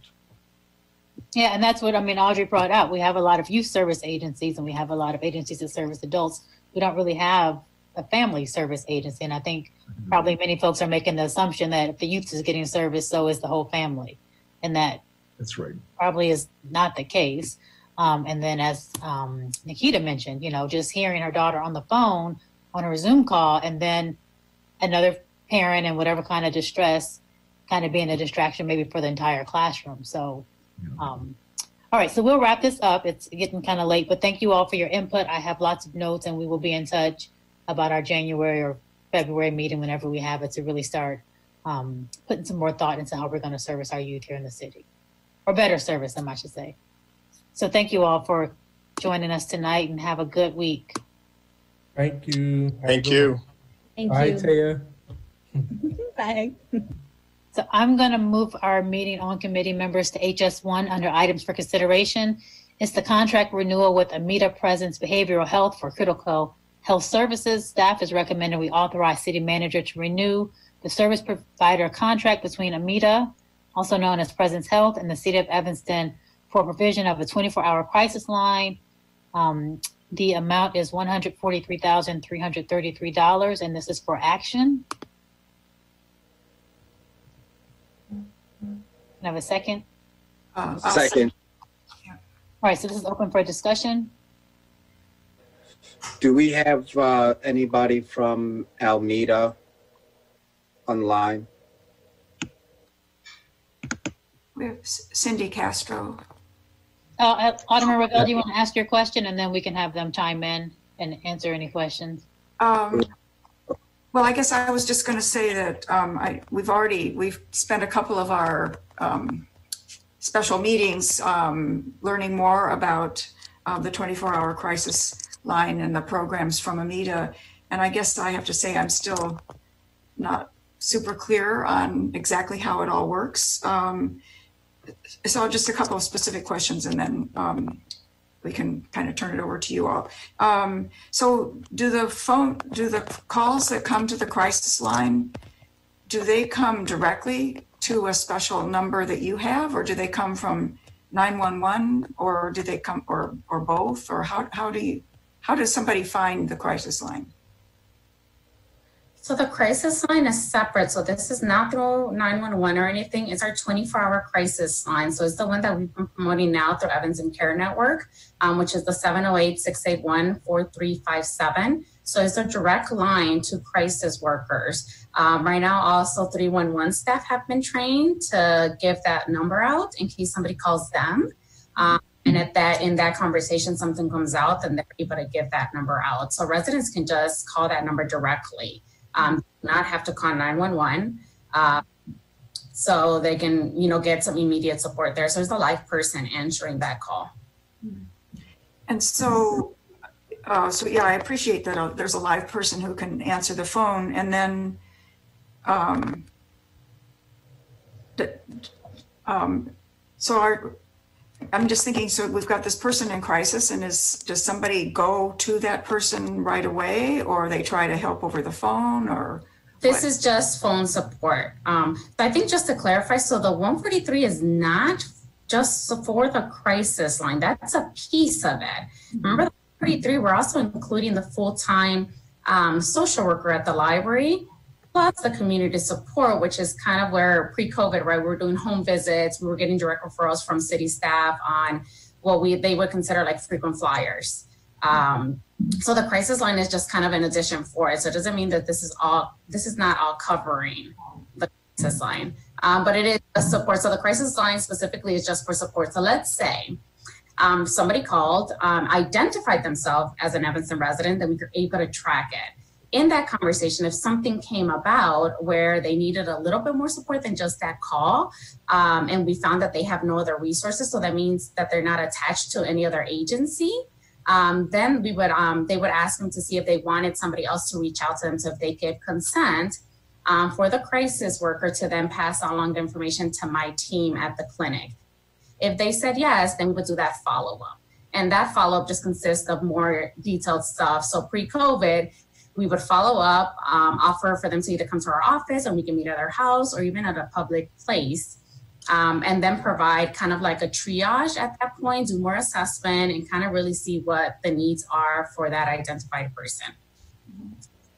Yeah, and that's what, I mean, Audrey brought out. We have a lot of youth service agencies and we have a lot of agencies that service adults. We don't really have a family service agency. And I think probably many folks are making the assumption that if the youth is getting service, so is the whole family. And that's right. Probably is not the case. And then as Nikita mentioned, you know, just hearing her daughter on the phone on her Zoom call, and then another parent in whatever kind of distress kind of being a distraction maybe for the entire classroom. So, all right, so we'll wrap this up. It's getting kind of late, but thank you all for your input. I have lots of notes and we will be in touch about our January or February meeting whenever we have it to really start putting some more thought into how we're going to service our youth here in the city, or better service them, I should say. So thank you all for joining us tonight and have a good week. Thank you. Thank you. Thank Bye, you. Taya. Bye. So I'm going to move our meeting on committee members to HS1 under items for consideration. It's the contract renewal with Amita Presence Behavioral Health for critical health services. Staff is recommending we authorize city manager to renew the service provider contract between Amita, also known as Presence Health, and the city of Evanston for provision of a 24-hour crisis line. The amount is $143,333, and this is for action. Can I have a second? Second. All right, so this is open for discussion. Do we have anybody from Alameda online? We have Cindy Castro. Alderman Ravel, do you want to ask your question, and then we can have them chime in and answer any questions? Well, I guess I was just going to say that we've spent a couple of our special meetings learning more about the 24-hour crisis line and the programs from Amita. And I guess I have to say I'm still not super clear on exactly how it all works. So just a couple of specific questions, and then we can kind of turn it over to you all. So do the calls that come to the crisis line, do they come directly to a special number that you have, or do they come from 911, or do they come, or both, or how does somebody find the crisis line? So the crisis line is separate. So this is not through 911 or anything. It's our 24-hour crisis line. So it's the one that we've been promoting now through Evanston Care Network, which is the 708-681-4357. So it's a direct line to crisis workers. Right now, also 311 staff have been trained to give that number out in case somebody calls them. And in that conversation, something comes out, then they're able to give that number out. So residents can just call that number directly. Not have to call 911, so they can, get some immediate support there. So there's a live person answering that call. And so yeah, I appreciate that there's a live person who can answer the phone, and then, I'm just thinking, so we've got this person in crisis, and does somebody go to that person right away, or they try to help over the phone, or? This is just phone support. So I think just to clarify, so the 143 is not just for the crisis line. That's a piece of it. Remember the 143, we're also including the full-time social worker at the library. plus the community support, which is kind of where pre-COVID, right, we were doing home visits, we were getting direct referrals from city staff on what they would consider like frequent flyers. So the crisis line is just kind of an addition for it. So it doesn't mean that this is not all covering the crisis line, but it is a support. So the crisis line specifically is just for support. So let's say somebody called, identified themselves as an Evanston resident, then we were able to track it. In that conversation, if something came about where they needed a little bit more support than just that call, and we found that they have no other resources, so that means that they're not attached to any other agency, then they would ask them to see if they wanted somebody else to reach out to them, so if they give consent for the crisis worker to then pass along the information to my team at the clinic. If they said yes, then we would do that follow-up. And that follow-up just consists of more detailed stuff. So pre-COVID, we would follow up, offer for them to either come to our office and we can meet at our house or even at a public place, and then provide kind of like a triage at that point, do more assessment and kind of really see what the needs are for that identified person.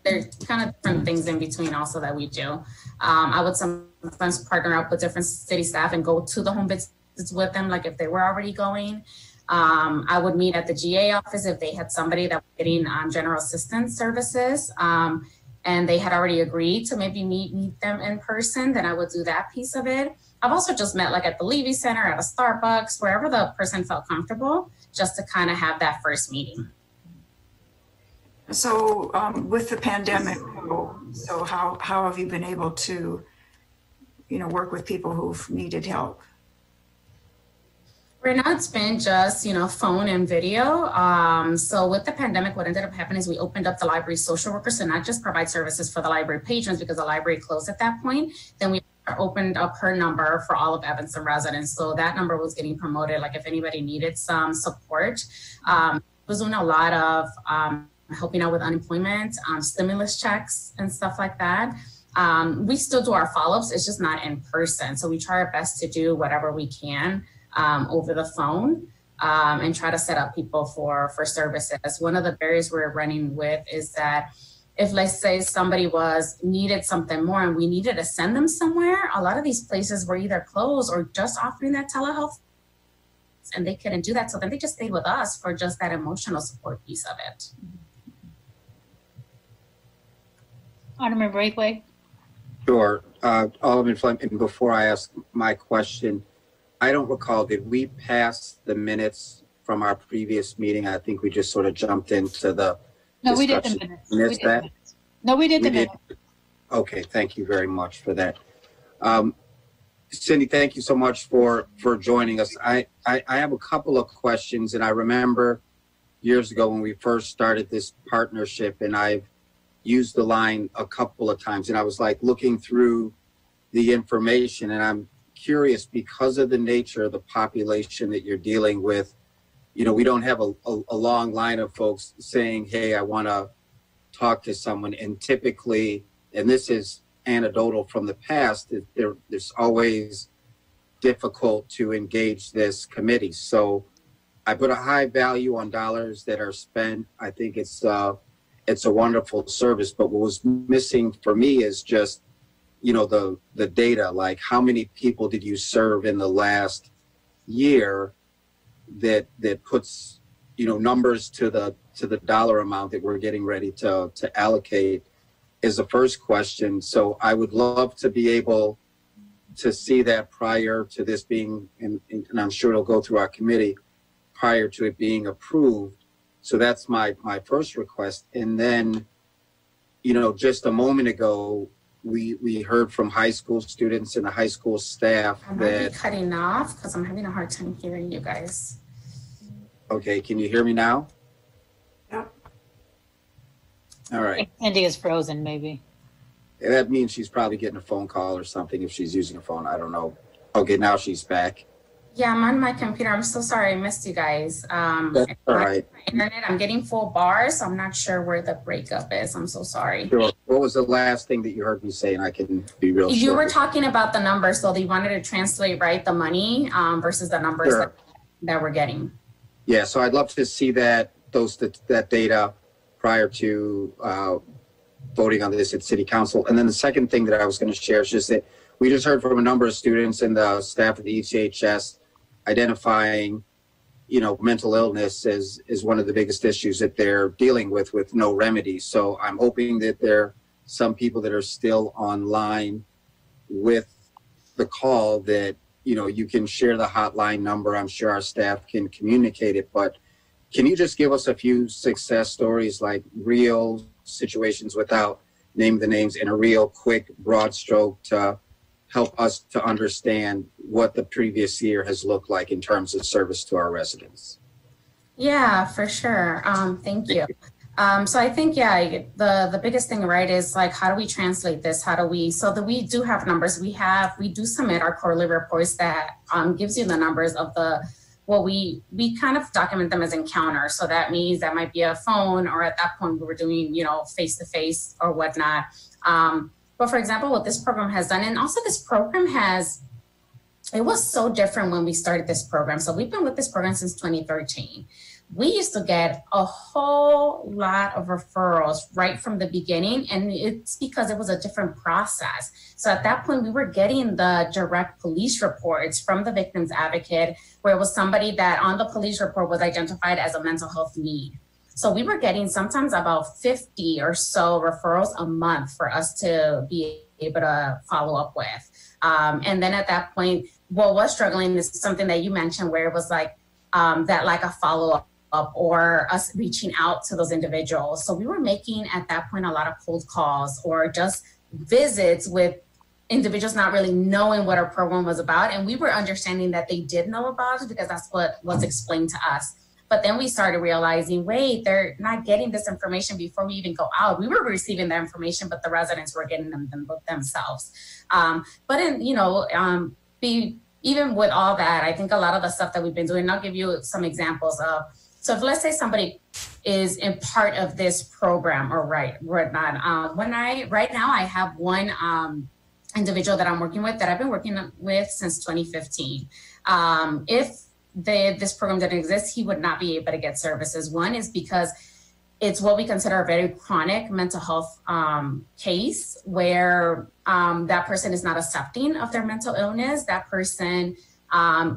There's kind of different things in between also that we do. I would sometimes partner up with different city staff and go to the home visits with them, like if they were already going. I would meet at the GA office if they had somebody that was getting general assistance services, and they had already agreed to maybe meet them in person, then I would do that piece of it. I've also just met like at the Levy Center, at a Starbucks, wherever the person felt comfortable, just to kind of have that first meeting. So with the pandemic, so how have you been able to, work with people who've needed help? Right now, it's been just, phone and video. So with the pandemic, what ended up happening is we opened up the library social workers to not just provide services for the library patrons because the library closed at that point. Then we opened up her number for all of Evanston residents. So that number was getting promoted. Like if anybody needed some support, was doing a lot of helping out with unemployment, stimulus checks and stuff like that. We still do our follow-ups. It's just not in person. So we try our best to do whatever we can over the phone and try to set up people for services. One of the barriers we're running with is that if, let's say, somebody needed something more and we needed to send them somewhere, a lot of these places were either closed or just offering that telehealth, and they couldn't do that. So then they just stayed with us for just that emotional support piece of it. Alderman Braithwaite. Sure. Alderman Fleming, before I ask my question, I don't recall, did we pass the minutes from our previous meeting? I think we just sort of jumped into the No, we did discussion. the minutes. No, we did the minutes. Okay, thank you very much for that. Cindy, thank you so much for joining us. I have a couple of questions, and I remember years ago when we first started this partnership, and I've used the line a couple of times, and I was like looking through the information, and I'm curious because of the nature of the population that you're dealing with. We don't have a long line of folks saying, hey, I want to talk to someone. And typically, and this is anecdotal from the past, there's always difficult to engage this committee. So I put a high value on dollars that are spent. I think it's a wonderful service. But what was missing for me is just, the data, like how many people did you serve in the last year that puts, numbers to the dollar amount that we're getting ready to allocate is the first question. So I would love to be able to see that prior to this being, and I'm sure it'll go through our committee prior to it being approved. So that's my first request. And then, just a moment ago, we heard from high school students and the high school staff I might that be cutting off because I'm having a hard time hearing you guys. Okay, can you hear me now? Yep. All right. Cindy is frozen, maybe. That means she's probably getting a phone call or something if she's using a phone. I don't know. Okay, now she's back. Yeah, I'm on my computer. I'm so sorry I missed you guys. That's all right. My internet, I'm getting full bars, so I'm not sure where the breakup is. I'm so sorry. Sure. What was the last thing that you heard me say? And I can be real short. You were talking about the numbers, so they wanted to translate, right, the money versus the numbers Sure. that we're getting. Yeah, so I'd love to see that data prior to voting on this at City Council. And then the second thing that I was going to share is just that we just heard from a number of students and the staff at the ECHS identifying, you know, mental illness is one of the biggest issues that they're dealing with no remedy. So I'm hoping that there are some people that are still online with the call that, you know, you can share the hotline number. I'm sure our staff can communicate it, but can you just give us a few success stories, like real situations without naming the names, in a real quick, broad stroke to help us to understand what the previous year has looked like in terms of service to our residents? Yeah, for sure. Thank you. So I think, yeah, the biggest thing, right, is like, how do we translate this? How do we, so that we do have numbers. We do submit our quarterly reports that gives you the numbers of we kind of document them as encounters. So that means that might be a phone, or at that point we were doing, you know, face-to-face or whatnot. But for example, what this program has done, and also this program it was so different when we started this program. So we've been with this program since 2013. We used to get a whole lot of referrals right from the beginning, and it's because it was a different process. So at that point, we were getting the direct police reports from the victim's advocate, where it was somebody that on the police report was identified as a mental health need. So we were getting sometimes about 50 or so referrals a month for us to be able to follow up with. And then at that point, what was struggling is something that you mentioned, where it was like that, like a follow-up or us reaching out to those individuals. So we were making at that point a lot of cold calls or just visits with individuals not really knowing what our program was about. And we were understanding that they did know about it because that's what was explained to us. But then we started realizing, wait, they're not getting this information before we even go out. We were receiving the information, but the residents were getting them themselves. But in, you know, even with all that, I think a lot of the stuff that we've been doing, I'll give you some examples of. So if let's say somebody is in part of this program or whatnot, right now I have one individual that I'm working with that I've been working with since 2015. If this program didn't exist, he would not be able to get services. One is because it's what we consider a very chronic mental health case, where that person is not accepting of their mental illness. That person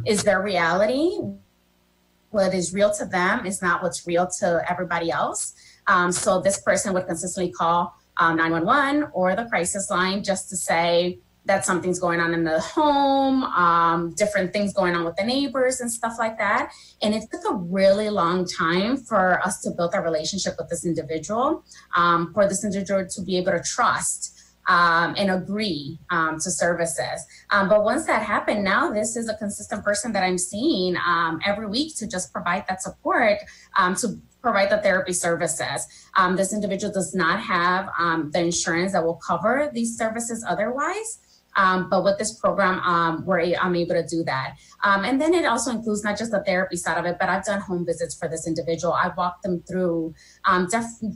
is their reality. What is real to them is not what's real to everybody else. So this person would consistently call 911 or the crisis line just to say that something's going on in the home, different things going on with the neighbors and stuff like that. And it took a really long time for us to build a relationship with this individual, for this individual to be able to trust and agree to services. But once that happened, now this is a consistent person that I'm seeing every week to just provide that support, to provide the therapy services. This individual does not have the insurance that will cover these services otherwise. But with this program, I'm able to do that. And then it also includes not just the therapy side of it, but I've done home visits for this individual. I've walked them through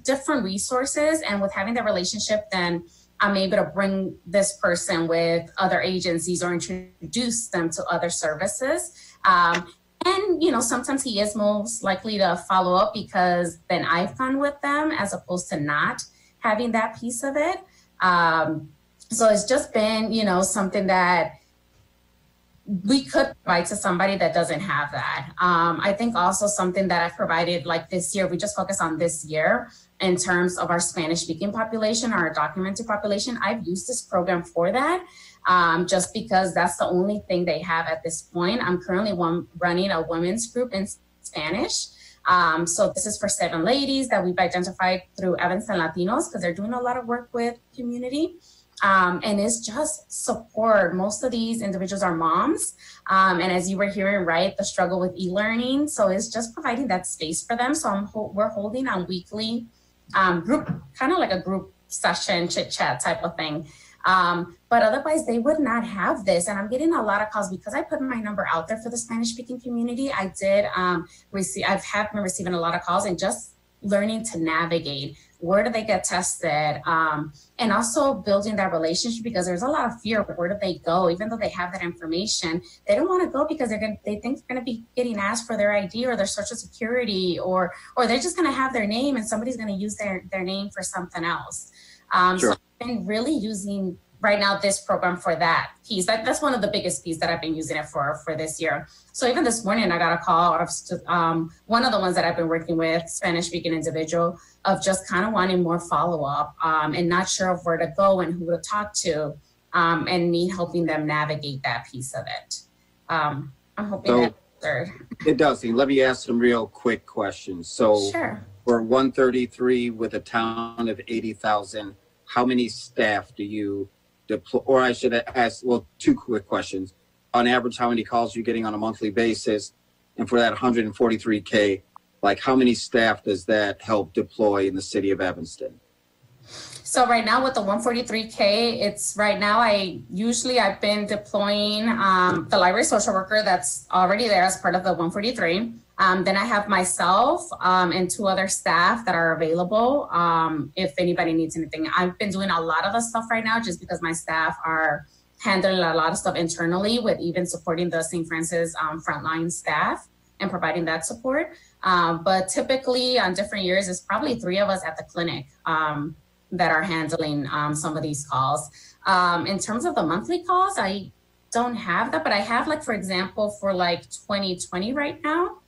different resources, and with having the relationship, then I'm able to bring this person with other agencies or introduce them to other services. And, you know, sometimes he is most likely to follow up because then I've gone with them as opposed to not having that piece of it. So it's just been, you know, something that we could provide to somebody that doesn't have that. I think also something that I've provided, like this year, we just focus on this year in terms of our Spanish-speaking population, our documented population. I've used this program for that, just because that's the only thing they have at this point. I'm currently running a women's group in Spanish. So this is for 7 ladies that we've identified through Evanston Latinos, because they're doing a lot of work with community. And it's just support. Most of these individuals are moms. And as you were hearing, right, the struggle with e-learning. So it's just providing that space for them. So we're holding a weekly group, kind of like a group session, chit chat type of thing. But otherwise they would not have this. And I'm getting a lot of calls because I put my number out there for the Spanish speaking community. I did I've been receiving a lot of calls and just learning to navigate. Where do they get tested? And also building that relationship, because there's a lot of fear. Where do they go? Even though they have that information, they don't want to go because they think they're going to be getting asked for their ID or their social security, or they're just going to have their name and somebody's going to use their name for something else. Sure. So I've been really using right now this program for that piece. That's one of the biggest pieces that I've been using it for this year. So even this morning, I got a call of one of the ones that I've been working with, Spanish-speaking individual, of just kind of wanting more follow-up and not sure of where to go and who to talk to, and me helping them navigate that piece of it. I'm hoping that it does. Let me ask some real quick questions. So sure. For 133 with a town of 80,000, how many staff do you deploy? Or I should ask, well, two quick questions. On average, how many calls are you getting on a monthly basis? And for that 143K, like how many staff does that help deploy in the city of Evanston? So right now with the 143K, it's right now I've been deploying the library social worker that's already there as part of the 143. Then I have myself and 2 other staff that are available if anybody needs anything. I've been doing a lot of the stuff right now just because my staff are handling a lot of stuff internally with even supporting the St. Francis frontline staff and providing that support. But typically on different years, it's probably 3 of us at the clinic that are handling some of these calls. In terms of the monthly calls, I don't have that, but I have, like, for example, for like 2020 right now,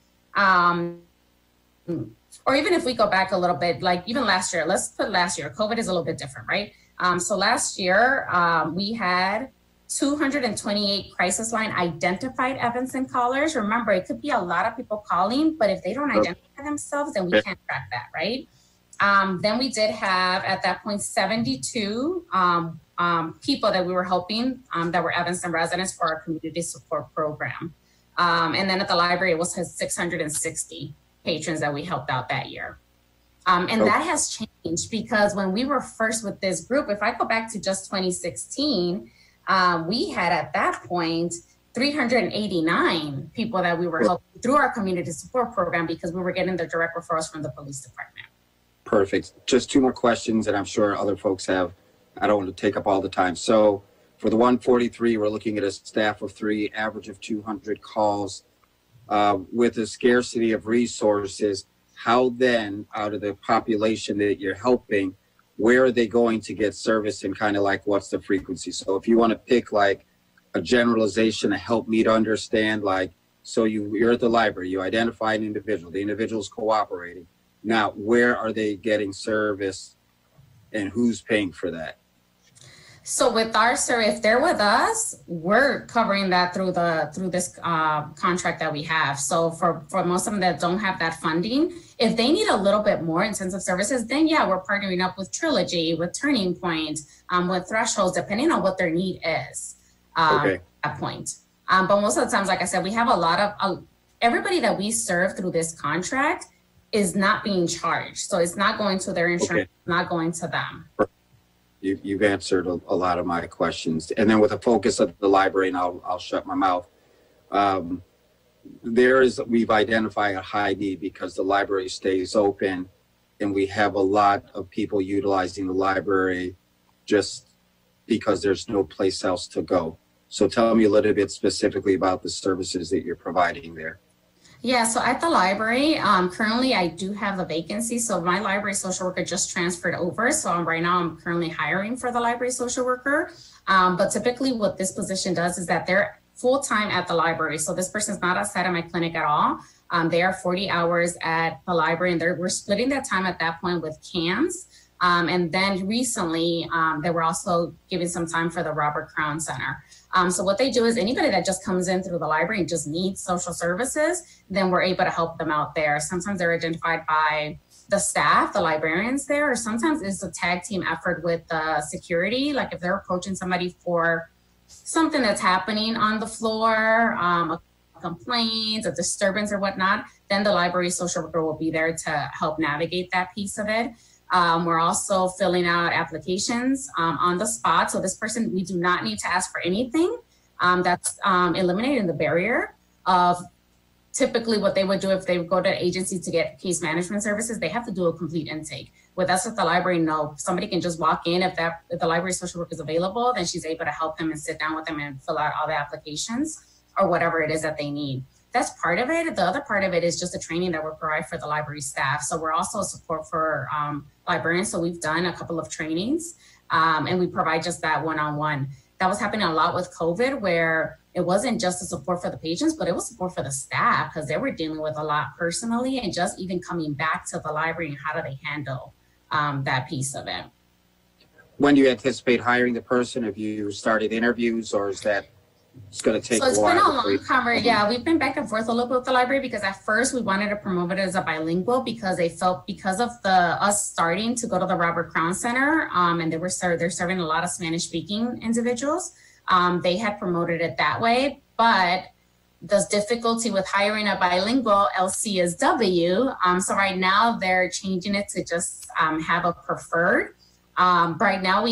or even if we go back a little bit, like even last year, let's put last year, COVID is a little bit different, right? So last year we had 228 crisis line identified Evanston callers. Remember, it could be a lot of people calling, but if they don't identify themselves, then we can't track that, right? Then we did have, at that point, 72 people that we were helping that were Evanston residents for our community support program. And then at the library, it was 660 patrons that we helped out that year. And that has changed because when we were first with this group, if I go back to just 2016, we had at that point 389 people that we were helping through our community support program because we were getting the direct referrals from the police department. Perfect. Just 2 more questions, and I'm sure other folks have. I don't want to take up all the time. So for the 143, we're looking at a staff of 3, average of 200 calls. With the scarcity of resources, how then, out of the population that you're helping, where are they going to get service, and kind of like what's the frequency? So if you want to pick like a generalization to help me to understand, like, so you're at the library, you identify an individual, the individual's cooperating. Now, where are they getting service and who's paying for that? So with our service, if they're with us, we're covering that through this contract that we have. So for most of them that don't have that funding, if they need a little bit more intensive services, then yeah, we're partnering up with Trilogy, with Turning Point, with Thresholds, depending on what their need is at that point. But most of the times, like I said, we have a lot of, everybody that we serve through this contract is not being charged. So it's not going to their insurance, not going to them. You've answered a lot of my questions. And then with a focus of the library, and I'll shut my mouth. We've identified a high need because the library stays open and we have a lot of people utilizing the library just because there's no place else to go. So tell me a little bit specifically about the services that you're providing there. Yeah, so at the library, currently I do have a vacancy. So my library social worker just transferred over. So right now I'm currently hiring for the library social worker. But typically what this position does is that they're full-time at the library. So this person's not outside of my clinic at all. They are 40 hours at the library, and we're splitting that time at that point with CAMS. And then recently, they were also giving some time for the Robert Crown Center. So what they do is anybody that just comes in through the library and just needs social services, then we're able to help them out there. Sometimes they're identified by the staff, the librarians there, or sometimes it's a tag team effort with the security. Like if they're approaching somebody for something that's happening on the floor, a complaint, a disturbance or whatnot, then the library social worker will be there to help navigate that piece of it. We're also filling out applications on the spot. So this person, we do not need to ask for anything. That's eliminating the barrier of typically what they would do if they would go to an agency to get case management services. They have to do a complete intake. With us at the library, no, somebody can just walk in. If the library social worker is available, then she's able to help them and sit down with them and fill out all the applications or whatever it is that they need. that's part of it. The other part of it is just the training that we provide for the library staff. So we're also a support for librarians. So we've done a couple of trainings and we provide just that one-on-one. That was happening a lot with COVID, where it wasn't just a support for the patients, but it was support for the staff because they were dealing with a lot personally, and just even coming back to the library and how do they handle that piece of it. When do you anticipate hiring the person? Have you started interviews, or is that it's going to take a while? So it's been a long conversation. Yeah, we've been back and forth a little bit with the library because at first we wanted to promote it as a bilingual because they felt because of us starting to go to the Robert Crown Center and they're serving a lot of Spanish speaking individuals. They had promoted it that way, but the difficulty with hiring a bilingual LCSW. So right now they're changing it to just have a preferred. Right now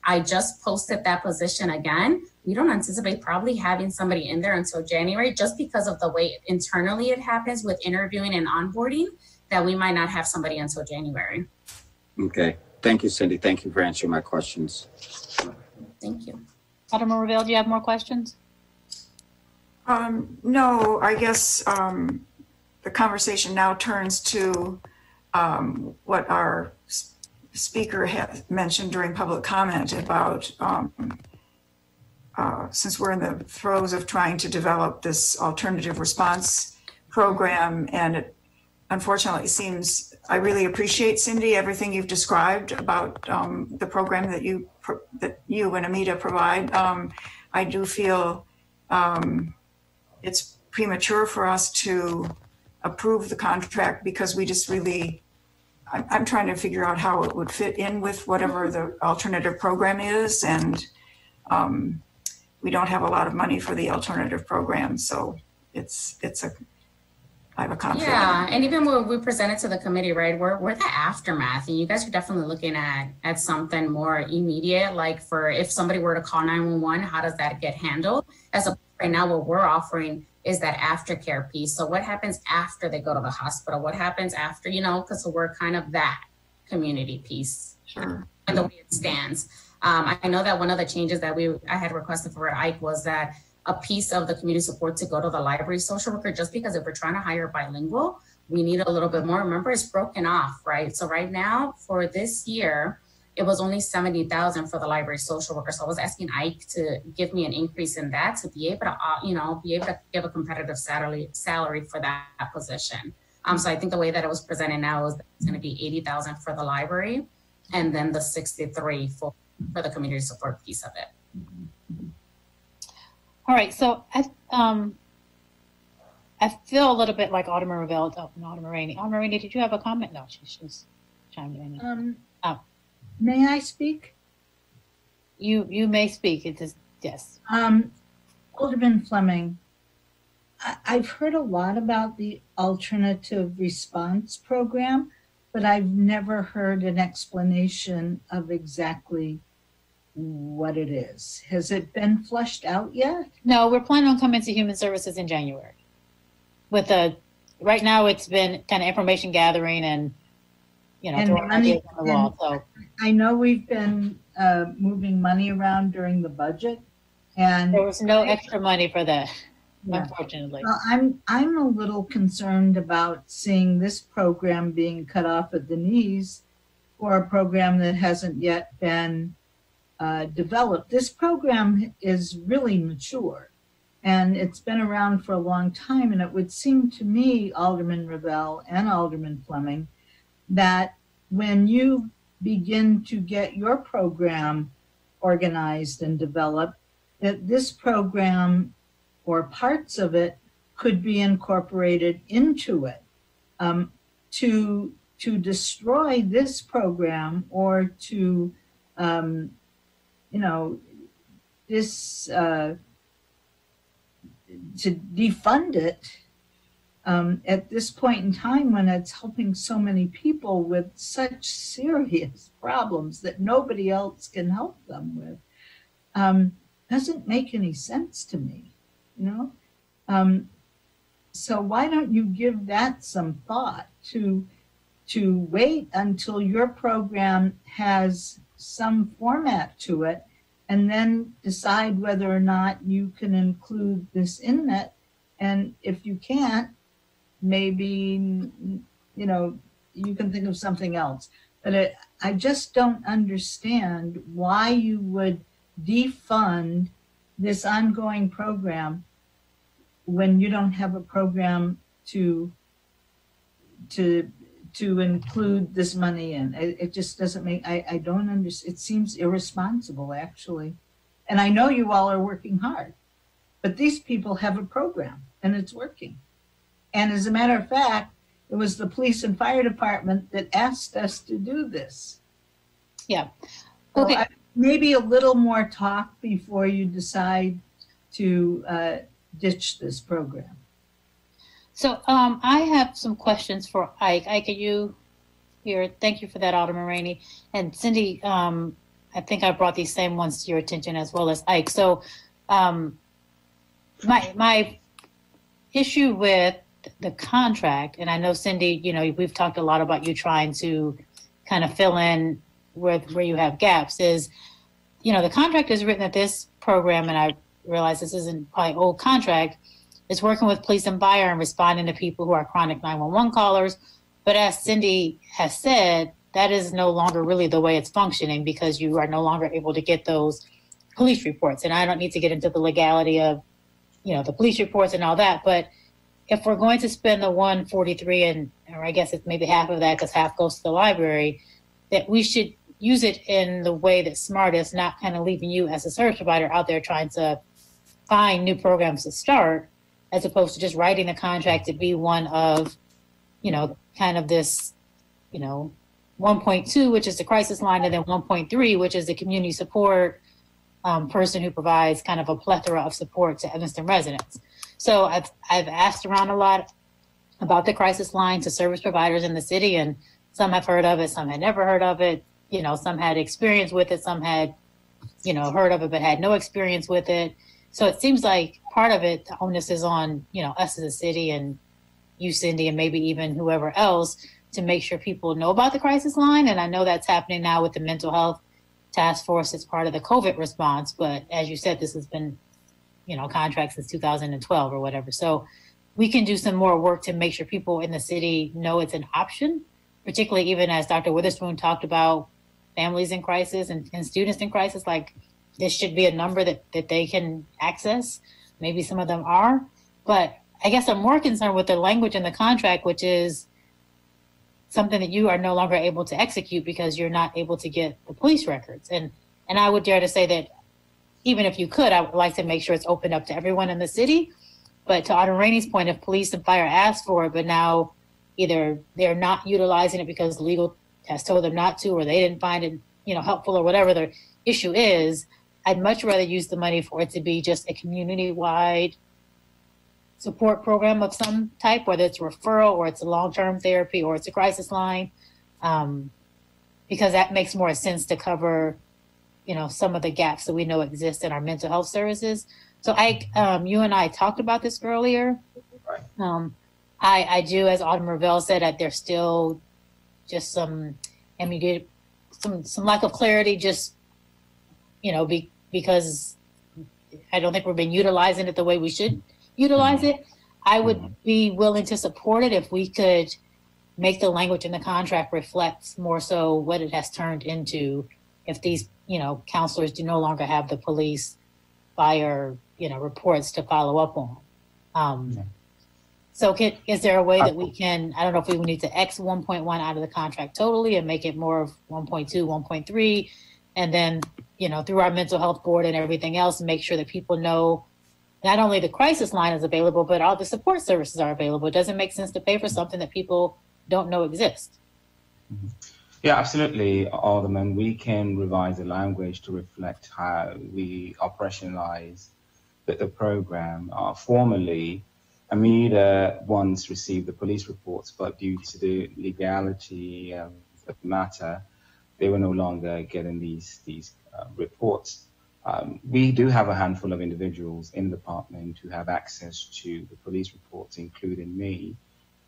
I just posted that position again. We don't anticipate probably having somebody in there until January, just because of the way internally it happens with interviewing and onboarding, that we might not have somebody until January. Okay. Thank you, Cindy. Thank you for answering my questions. Thank you. Alderman Ravel, do you have more questions? No, I guess the conversation now turns to what our speaker had mentioned during public comment about since we're in the throes of trying to develop this alternative response program, and it unfortunately seems, I really appreciate, Cindy, everything you've described about the program that you and Amita provide. I do feel it's premature for us to approve the contract because we just really, I'm trying to figure out how it would fit in with whatever the alternative program is, and we don't have a lot of money for the alternative program, so I have a conflict. Yeah, and even when we presented to the committee, right, we're the aftermath, and you guys are definitely looking at something more immediate, like for if somebody were to call 911, how does that get handled? As of right now, what we're offering is that aftercare piece. So what happens after they go to the hospital? What happens after, because we're kind of that community piece. Sure. And the way it stands. I know that one of the changes that I had requested for Ike was that a piece of the community support to go to the library social worker, just because if we're trying to hire bilingual, we need a little bit more. Remember, it's broken off, right? So right now for this year, it was only $70,000 for the library social worker. So I was asking Ike to give me an increase in that to be able to, give a competitive salary for that position. So I think the way that it was presented now is that it's going to be $80,000 for the library, and then the $63,000 for the community support piece of it. All right, so I feel a little bit like Alderman Ravel, Alderman Rainey. Alderman Rainey, did you have a comment? No, she's chimed in. May I speak? You may speak. It is, yes. Alderman Fleming, I've heard a lot about the alternative response program, but I've never heard an explanation of exactly what it is. Has it been fleshed out yet? No, we're planning on coming to Human Services in January. Right now it's been kind of information gathering and throwing ideas on the wall. So I know we've been moving money around during the budget, and there was no extra money for that, unfortunately. Well, I'm a little concerned about seeing this program being cut off at the knees for a program that hasn't yet been developed. This program is really mature, and it's been around for a long time, and it would seem to me, Alderman Ravel and Alderman Fleming, that when you begin to get your program organized and developed, that this program or parts of it could be incorporated into it. To destroy this program or to to defund it at this point in time when it's helping so many people with such serious problems that nobody else can help them with, doesn't make any sense to me, So why don't you give that some thought to wait until your program has some format to it, and then decide whether or not you can include this in it And if you can't, maybe, you know, you can think of something else. But I just don't understand why you would defund this ongoing program when you don't have a program to include this money in. It just doesn't make, I don't understand. It seems irresponsible, actually. And I know you all are working hard, but these people have a program and it's working. And as a matter of fact, it was the police and fire department that asked us to do this. Yeah. Okay. So maybe a little more talk before you decide to ditch this program. So I have some questions for Ike. Ike, are you here? Thank you for that, Alderman Rainey. And Cindy, I think I brought these same ones to your attention as well as Ike. So my issue with the contract, and I know Cindy, you know, we've talked a lot about you trying to kind of fill in where you have gaps, is, you know, the contract is written that this program, and I realize this isn't probably old contract, is working with police and fire and responding to people who are chronic 911 callers. But as Cindy has said, that is no longer really the way it's functioning, because you are no longer able to get those police reports. And I don't need to get into the legality of, you know, the police reports and all that. But if we're going to spend the 143, or I guess it's maybe half of that because half goes to the library, that we should use it in the way that's smartest, not kind of leaving you as a service provider out there trying to find new programs to start, as opposed to just writing the contract to be one of, you know, kind of this, you know, 1.2, which is the crisis line, and then 1.3, which is the community support person who provides kind of a plethora of support to Evanston residents. So I've asked around a lot about the crisis line to service providers in the city, and some have heard of it, some had never heard of it. You know, some had experience with it, some had, you know, heard of it but had no experience with it. So it seems like part of it, the onus is on, you know, us as a city and you, Cindy, and maybe even whoever else, to make sure people know about the crisis line. And I know that's happening now with the mental health task force as part of the COVID response. But as you said, this has been, you know, contract since 2012 or whatever. So we can do some more work to make sure people in the city know it's an option, particularly even as Dr. Witherspoon talked about families in crisis and students in crisis. Like, this should be a number that they can access. Maybe some of them are. But I guess I'm more concerned with the language in the contract, which is something that you are no longer able to execute because you're not able to get the police records. And I would dare to say that even if you could, I would like to make sure it's open up to everyone in the city. But to Alderman Rainey's point, if police and fire ask for it, but now either they're not utilizing it because legal has told them not to, or they didn't find it, you know, helpful, or whatever the issue is, I'd much rather use the money for it to be just a community-wide support program of some type, whether it's a referral or it's a long-term therapy or it's a crisis line, because that makes more sense to cover, you know, some of the gaps that we know exist in our mental health services. So you and I talked about this earlier. I do, as Alderman Ravel said, that there's still just some lack of clarity, just, you know, because I don't think we've been utilizing it the way we should utilize it. I would be willing to support it if we could make the language in the contract reflect more so what it has turned into, if these, you know, counselors do no longer have the police, fire, you know, reports to follow up on. So is there a way that we can, I don't know if we need to X 1.1 out of the contract totally and make it more of 1.2, 1.3, and then, you know, through our mental health board and everything else, make sure that people know not only the crisis line is available, but all the support services are available. It doesn't make sense to pay for something that people don't know exists. Yeah, absolutely, Alderman. We can revise the language to reflect how we operationalize the program. Formerly, AMIDA once received the police reports, but due to the legality of the matter, they were no longer getting these reports. We do have a handful of individuals in the department who have access to the police reports, including me.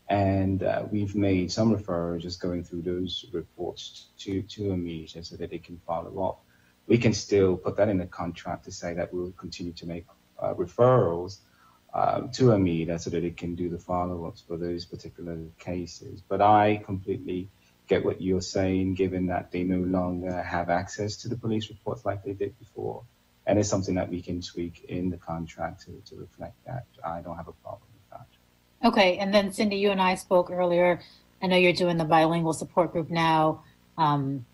And we've made some referrals just going through those reports to AMIDA so that they can follow up. We can still put that in the contract to say that we'll continue to make referrals to AMIDA so that it can do the follow-ups for those particular cases. But I completely get what you're saying, given that they no longer have access to the police reports like they did before. And it's something that we can tweak in the contract to reflect that. I don't have a problem with that. Okay, and then Cindy, you and I spoke earlier. I know you're doing the bilingual support group now, and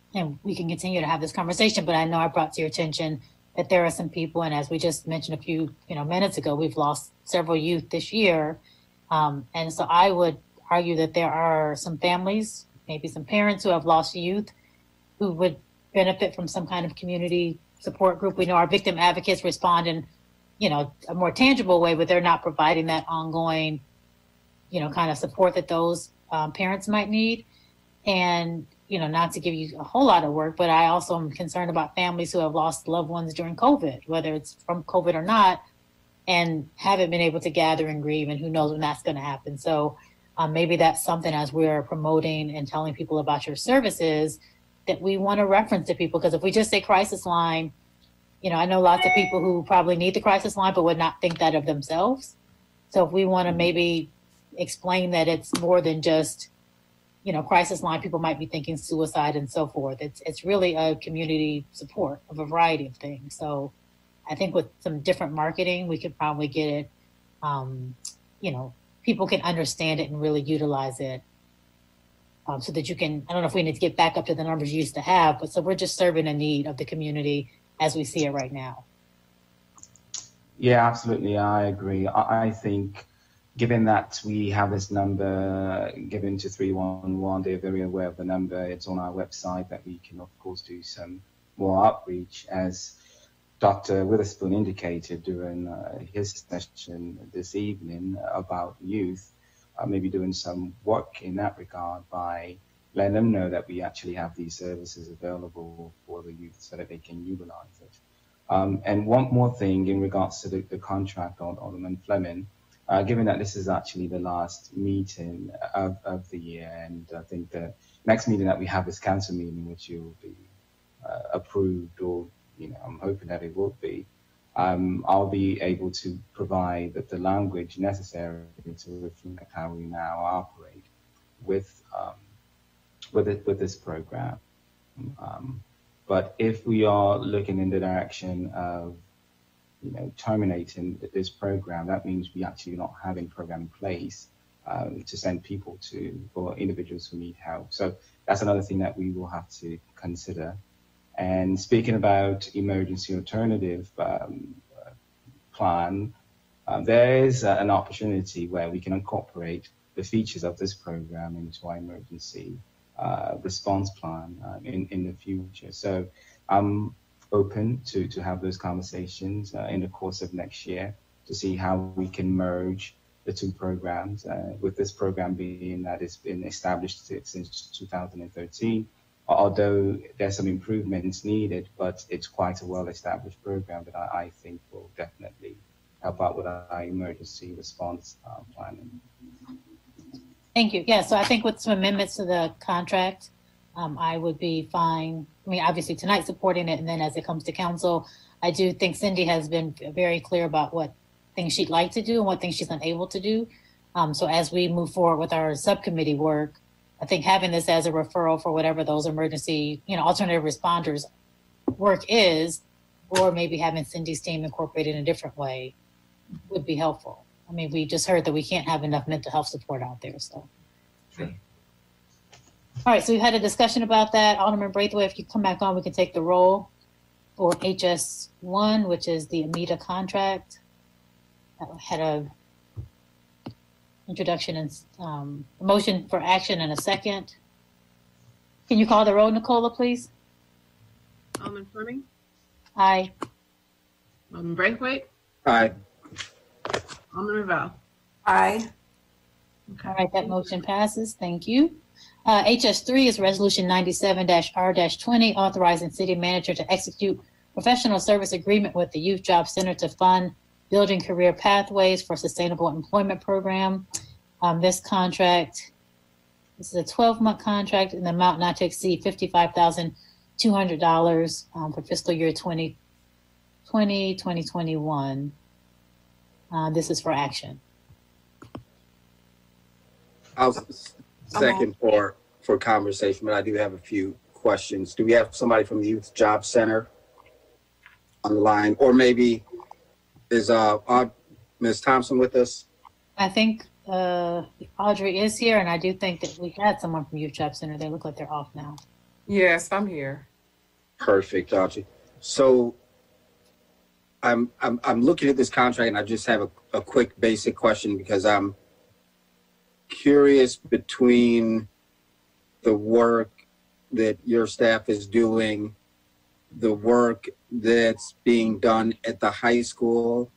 we can continue to have this conversation, but I know I brought to your attention that there are some people, and as we just mentioned a few minutes ago, we've lost several youth this year. And so I would argue that there are some families, maybe some parents who have lost youth who would benefit from some kind of community support group. We know our victim advocates respond in, a more tangible way, but they're not providing that ongoing, kind of support that those parents might need. And, not to give you a whole lot of work, but I also am concerned about families who have lost loved ones during COVID, whether it's from COVID or not, and haven't been able to gather and grieve, and who knows when that's going to happen. So maybe that's something, as we're promoting and telling people about your services, that we want to reference to people. Because if we just say crisis line, I know lots of people who probably need the crisis line but would not think that of themselves. So if we want to maybe explain that it's more than just, crisis line, people might be thinking suicide and so forth. It's really a community support of a variety of things. So I think with some different marketing, we could probably get it, people can understand it and really utilize it. So that you can, I don't know if we need to get back up to the numbers you used to have, but so we're just serving a need of the community as we see it right now. Yeah, absolutely. I agree. I think given that we have this number given to 311, they're very aware of the number. It's on our website that we can, of course, do some more outreach, as Dr. Witherspoon indicated during his session this evening about youth. Maybe doing some work in that regard by letting them know that we actually have these services available for the youth so that they can utilize it. And one more thing in regards to the contract on Alderman Fleming, given that this is actually the last meeting of the year, and I think the next meeting that we have is council meeting, which will be approved, or I'm hoping that it will be. I'll be able to provide the language necessary to reflect how we now operate with this program. But if we are looking in the direction of terminating this program, that means we actually not having a program in place to send people to, for individuals who need help. So that's another thing that we will have to consider. And speaking about emergency alternative plan, there is an opportunity where we can incorporate the features of this program into our emergency response plan in the future. So I'm open to have those conversations in the course of next year to see how we can merge the two programs, with this program being that it's been established since 2013. Although there's some improvements needed, but it's quite a well-established program that I think will definitely help out with our emergency response planning. Thank you. Yeah, so I think with some amendments to the contract, I would be fine. I mean, obviously tonight supporting it, and then as it comes to council, I do think Cindy has been very clear about what things she'd like to do and what things she's unable to do. So as we move forward with our subcommittee work, I think having this as a referral for whatever those emergency, alternative responders work is, or maybe having Cindy's team incorporated in a different way would be helpful. I mean, we just heard that we can't have enough mental health support out there, so. Sure. All right, so we've had a discussion about that. Alderman Braithwaite, if you come back on, we can take the roll for HS1, which is the AMIDA contract. That had a introduction and motion for action in a second. Can you call the roll, Nicola, please? Alderman Fleming? Aye. Alderman Braithwaite? Aye. Alderman Ravel? Aye. Okay. All right, that motion passes. Thank you. HS3 is Resolution 97-R-20, authorizing city manager to execute professional service agreement with the Youth Job Center to fund Building Career Pathways for Sustainable Employment Program. This contract, this is a 12-month contract in the amount not to exceed $55,200 for fiscal year 2020, 2021. this is for action. I'll second for conversation, but I do have a few questions. Do we have somebody from the Youth Job Center on the line, or maybe is Ms. Thompson with us? I think Audrey is here, and I do think that we had someone from Youth Job Center. They look like they're off now. Yes, I'm here. Perfect, Audrey. So I'm looking at this contract, and I just have a quick basic question because I'm curious between the work that your staff is doing, the work that's being done at the high school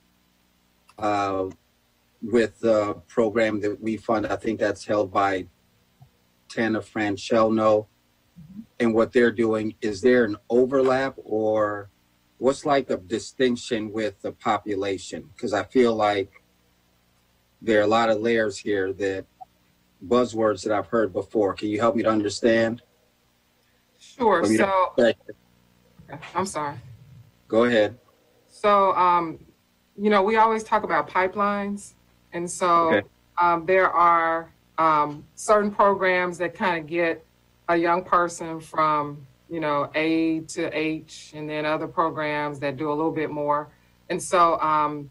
with the program that we fund. I think that's held by Tana Franchelno, and what they're doing. Is there an overlap, or what's like a distinction with the population? Because I feel like there are a lot of layers here, that buzzwords that I've heard before. Can you help me to understand? Sure. So, I'm sorry. Go ahead. So, we always talk about pipelines. And so there are certain programs that kind of get a young person from, A to H, and then other programs that do a little bit more. And so our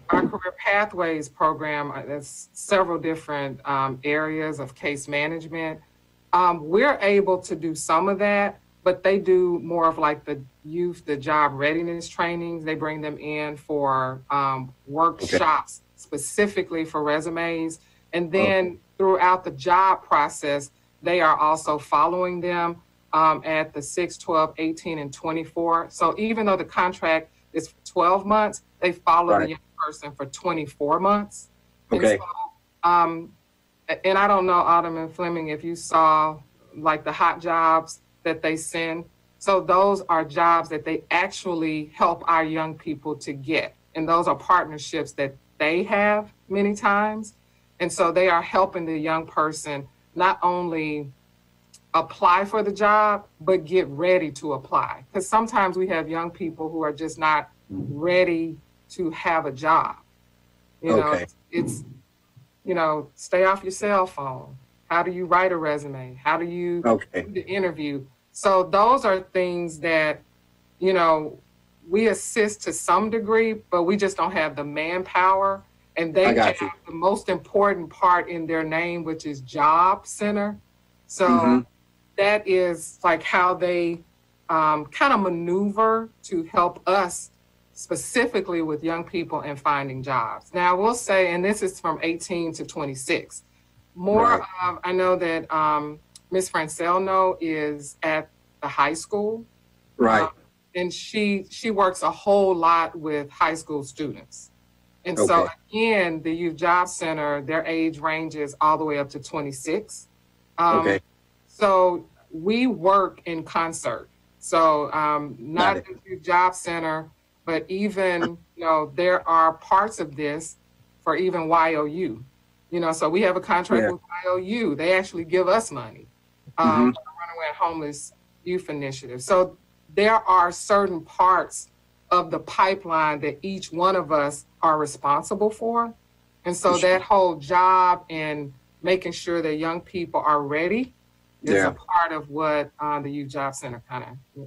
Career Pathways program, there's several different areas of case management. We're able to do some of that, but they do more of like the job readiness trainings. They bring them in for workshops specifically for resumes. And then throughout the job process, they are also following them at the 6, 12, 18, and 24. So even though the contract is 12 months, they follow the young person for 24 months. Okay. And, and I don't know, Alderman Fleming, if you saw like the hot jobs that they send. So those are jobs that they actually help our young people to get. And those are partnerships that they have many times. And so they are helping the young person not only apply for the job, but get ready to apply. Because sometimes we have young people who are just not ready to have a job. It's stay off your cell phone. How do you write a resume? How do you do the interview? So those are things that, we assist to some degree, but we just don't have the manpower. And they have the most important part in their name, which is Job Center. So that is like how they kind of maneuver to help us specifically with young people and finding jobs. Now, I will say, and this is from 18 to 26, I know that Ms. Francelno is at the high school. Right. And she works a whole lot with high school students. And so again, the Youth Job Center, their age ranges all the way up to 26. So we work in concert. So not the Youth Job Center, but even, there are parts of this for even YOU. So we have a contract with YOU. They actually give us money for the Runaway and Homeless Youth Initiative. So there are certain parts of the pipeline that each one of us are responsible for. And so that whole job and making sure that young people are ready is a part of what the Youth Job Center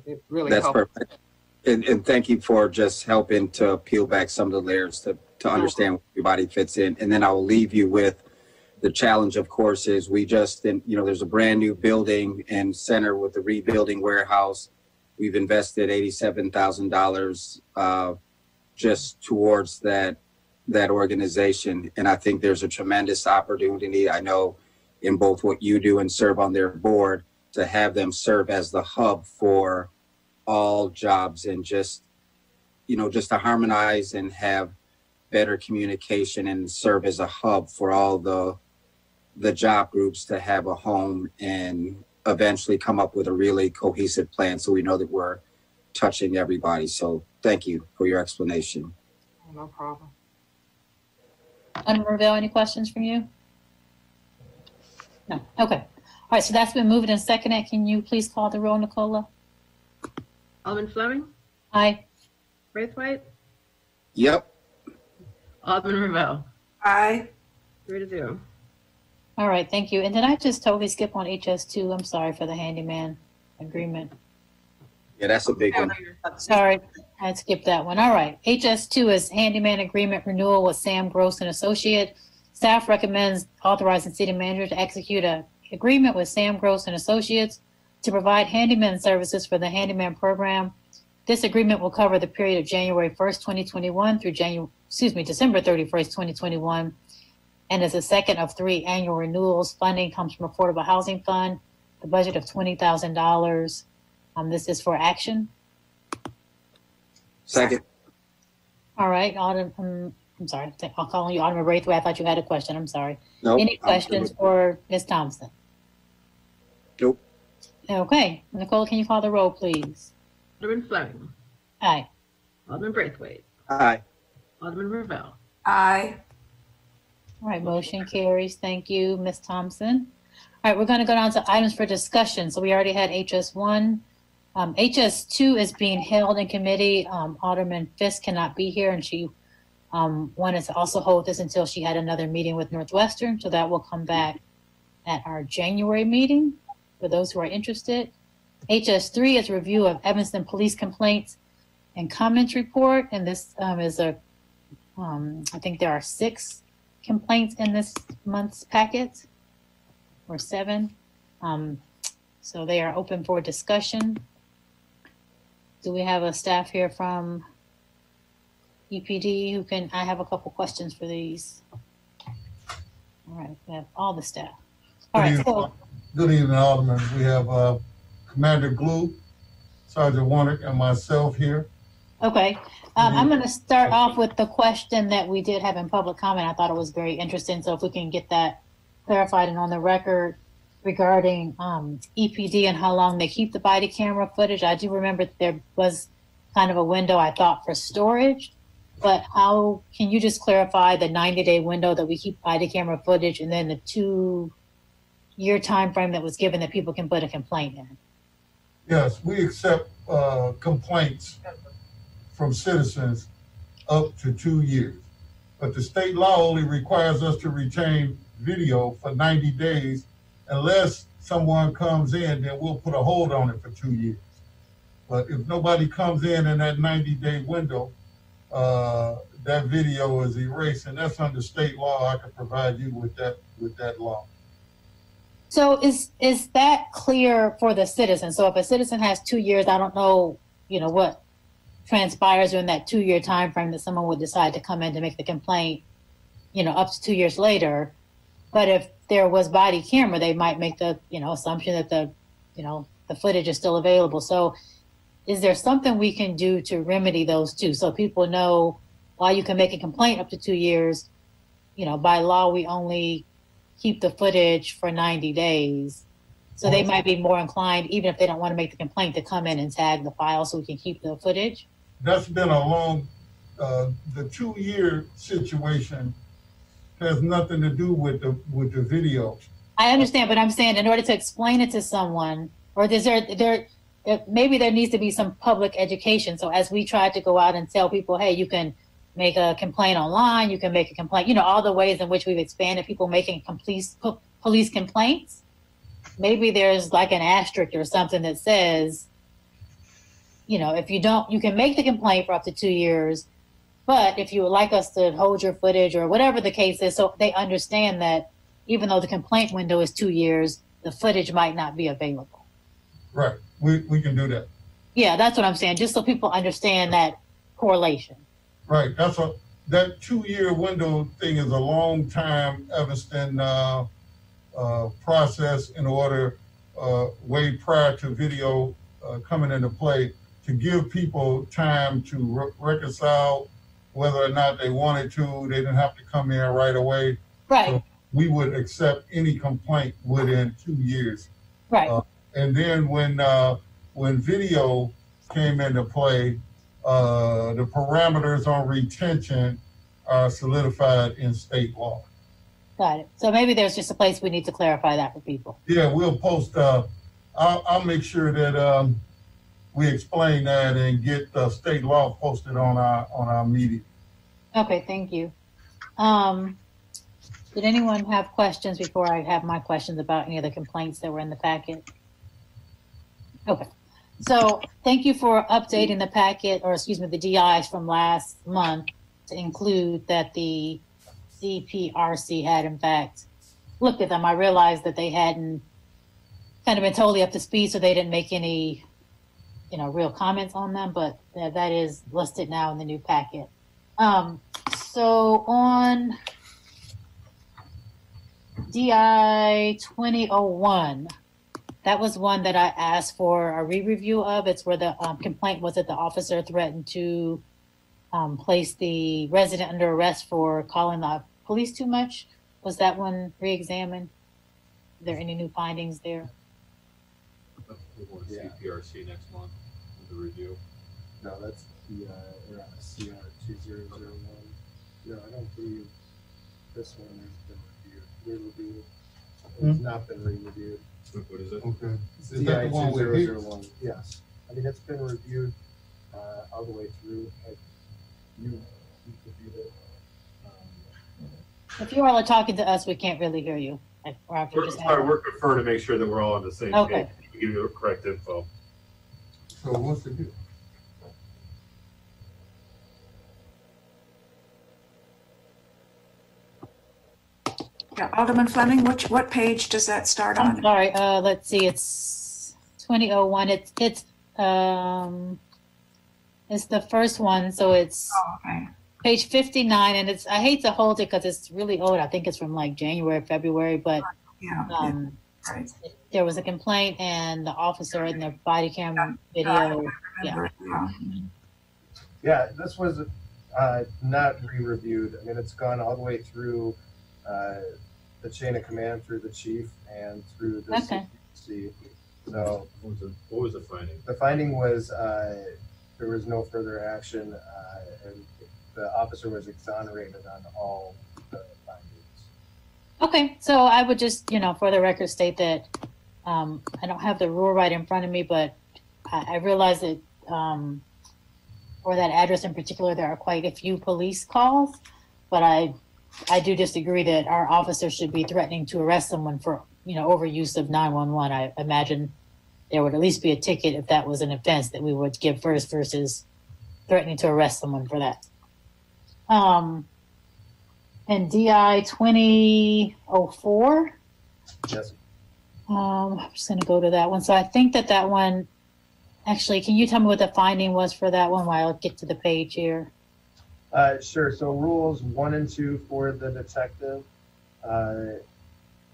it really helps. That's perfect. And thank you for just helping to peel back some of the layers to understand where everybody fits in. And then I will leave you with the challenge, of course, is we just, there's a brand new building and center with the rebuilding warehouse. We've invested $87,000 just towards that organization. And I think there's a tremendous opportunity, I know, in both what you do and serve on their board, to have them serve as the hub for all jobs, and just to harmonize and have better communication and serve as a hub for all the job groups to have a home and eventually come up with a really cohesive plan, so we know that we're touching everybody. So thank you for your explanation. No problem. Ravel, any questions from you? No. Okay. All right. So that's been moved and seconded. Can you please call the roll, Nicola? Alderman Fleming? Aye. Braithwaite? Yep. Alderman Ravel. Aye. 3-0. All right, thank you. And did I just totally skip on HS2? I'm sorry for the handyman agreement. Yeah, that's a big one. Sorry, I skipped that one. All right, HS2 is handyman agreement renewal with Sam Gross and Associate. Staff recommends authorizing city manager to execute an agreement with Sam Gross and Associates to provide handyman services for the handyman program. This agreement will cover the period of January 1st, 2021 through December 31st, 2021, and is the second of 3 annual renewals. Funding comes from Affordable Housing Fund, the budget of $20,000. This is for action. Second. All right, I'm sorry, I'll call you Alderman Braithwaite. I thought you had a question. I'm sorry. Nope. Any questions for Ms. Thompson? Nope. Okay, Nicole, can you call the roll, please? Alderman Fleming. Aye. Alderman Braithwaite. Aye. Alderman Ravel. Aye. All right, motion carries. Thank you, Ms. Thompson. All right, we're going to go down to items for discussion. So we already had HS1. HS2 is being held in committee. Alderman Fisk cannot be here, and she wanted to also hold this until she had another meeting with Northwestern. So that will come back at our January meeting for those who are interested. HS3 is review of Evanston police complaints and comments report. And this is I think there are 6 complaints in this month's packet, or 7. So they are open for discussion. Do we have a staff here from EPD who can, I have a couple questions for these. All right, we have all the staff. All right, so. Good evening, Alderman. We have Commander Glue, Sergeant Warnick, and myself here. Okay, I'm going to start off with the question that we did have in public comment. I thought it was very interesting. So if we can get that clarified and on the record regarding EPD and how long they keep the body camera footage. I do remember there was kind of a window, I thought, for storage, but how can you just clarify the 90-day window that we keep body camera footage and then the 2-year time frame that was given that people can put a complaint in? Yes, we accept complaints from citizens up to 2 years, but the state law only requires us to retain video for 90 days. Unless someone comes in, then we'll put a hold on it for 2 years. But if nobody comes in that 90-day window, that video is erased, and that's under state law. I can provide you with that law. So is that clear for the citizen? So if a citizen has 2 years, I don't know, what transpires during that 2-year time frame that someone would decide to come in to make the complaint, up to 2 years later. But if there was body camera, they might make the, assumption that the footage is still available. So is there something we can do to remedy those two? So people know while you can make a complaint up to 2 years, by law, we only keep the footage for 90 days. So they might be more inclined, even if they don't want to make the complaint, to come in and tag the file so we can keep the footage. That's been a long, the 2-year situation has nothing to do with the video. I understand, but I'm saying in order to explain it to someone, or is there maybe there needs to be some public education. So as we try to go out and tell people, hey, you can make a complaint online, you can make a complaint, all the ways in which we've expanded people making police complaints. Maybe there's like an asterisk or something that says, if you don't, you can make the complaint for up to 2 years. But if you would like us to hold your footage or whatever the case is, so they understand that even though the complaint window is 2 years, the footage might not be available. Right. We can do that. Yeah, that's what I'm saying. Just so people understand that correlation. Right. That 2-year window thing is a long time Evanston process in order way prior to video coming into play to give people time to reconcile whether or not they wanted to. They didn't have to come in right away. Right. So we would accept any complaint within 2 years. Right. And then when video came into play, the parameters on retention are solidified in state law. Got it. So maybe there's just a place we need to clarify that for people. Yeah, we'll post. I'll make sure that we explain that and get state law posted on our meeting. Okay, thank you. Did anyone have questions before I have my questions about any of the complaints that were in the packet? Okay. So thank you for updating the packet, or excuse me, the DIs from last month to include that the CPRC had in fact looked at them. I realized that they hadn't kind of been totally up to speed, so they didn't make any, real comments on them, but that is listed now in the new packet. So on DI 2001, that was one that I asked for a re-review of. It's where the complaint was that the officer threatened to place the resident under arrest for calling the police too much. Was that one re-examined? Are there any new findings there? We're going to CPRC next month with the review. No, that's the CR 2001. No, I don't believe this one has been reviewed. It's not been re-reviewed. What is it? Okay. Is CI that the one with 2001. Yes. I mean, it's been reviewed all the way through. You reviewed it. If you all are talking to us, we can't really hear you. We're preferring to make sure that we're all on the same Okay. page. We give you the correct info. So what's the deal? Yeah, Alderman Fleming, what page does that start on? I'm sorry. Let's see. It's 2001. It's the first one. So it's page 59, and I hate to hold it because it's really old. I think it's from like January, February, but right. There was a complaint, and the officer in the body camera video. Yeah, this was not re-reviewed. I mean, it's gone all the way through the chain of command, through the chief, and through the CPC. So, what was the finding? The finding was there was no further action, and the officer was exonerated on all the findings. Okay, so I would just, for the record, state that I don't have the rule right in front of me, but I realize that for that address in particular, there are quite a few police calls, but I do disagree that our officers should be threatening to arrest someone for, overuse of 911. I imagine there would at least be a ticket if that was an offense that we would give first versus threatening to arrest someone for that. And DI 2004. Yes. I'm just going to go to that one. So I think that one, actually, can you tell me what the finding was for that one while I get to the page here? Sure. So rules 1 and 2 for the detective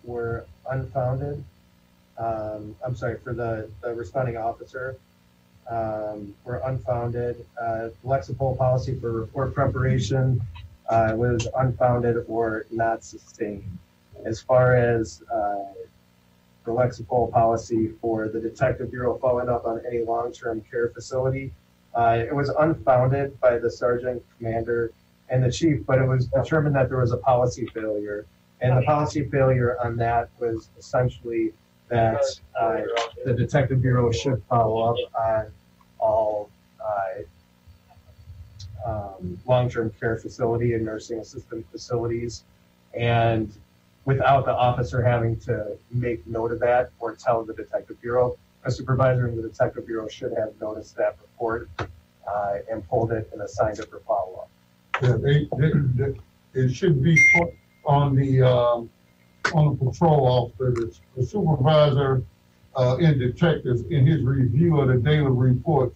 were unfounded. I'm sorry, for the responding officer were unfounded. Lexipol policy for report preparation was unfounded or not sustained. As far as the Lexipol policy for the Detective Bureau following up on any long-term care facility, it was unfounded by the sergeant commander and the chief, but it was determined that there was a policy failure. And the policy failure on that was essentially that the Detective Bureau should follow up on all long-term care facility and nursing assistant facilities, and without the officer having to make note of that or tell the Detective Bureau, a supervisor in the Detective Bureau should have noticed that report and pulled it and assigned it for follow-up. Yeah, it should be put on the patrol officer. The supervisor and detectives in his review of the daily report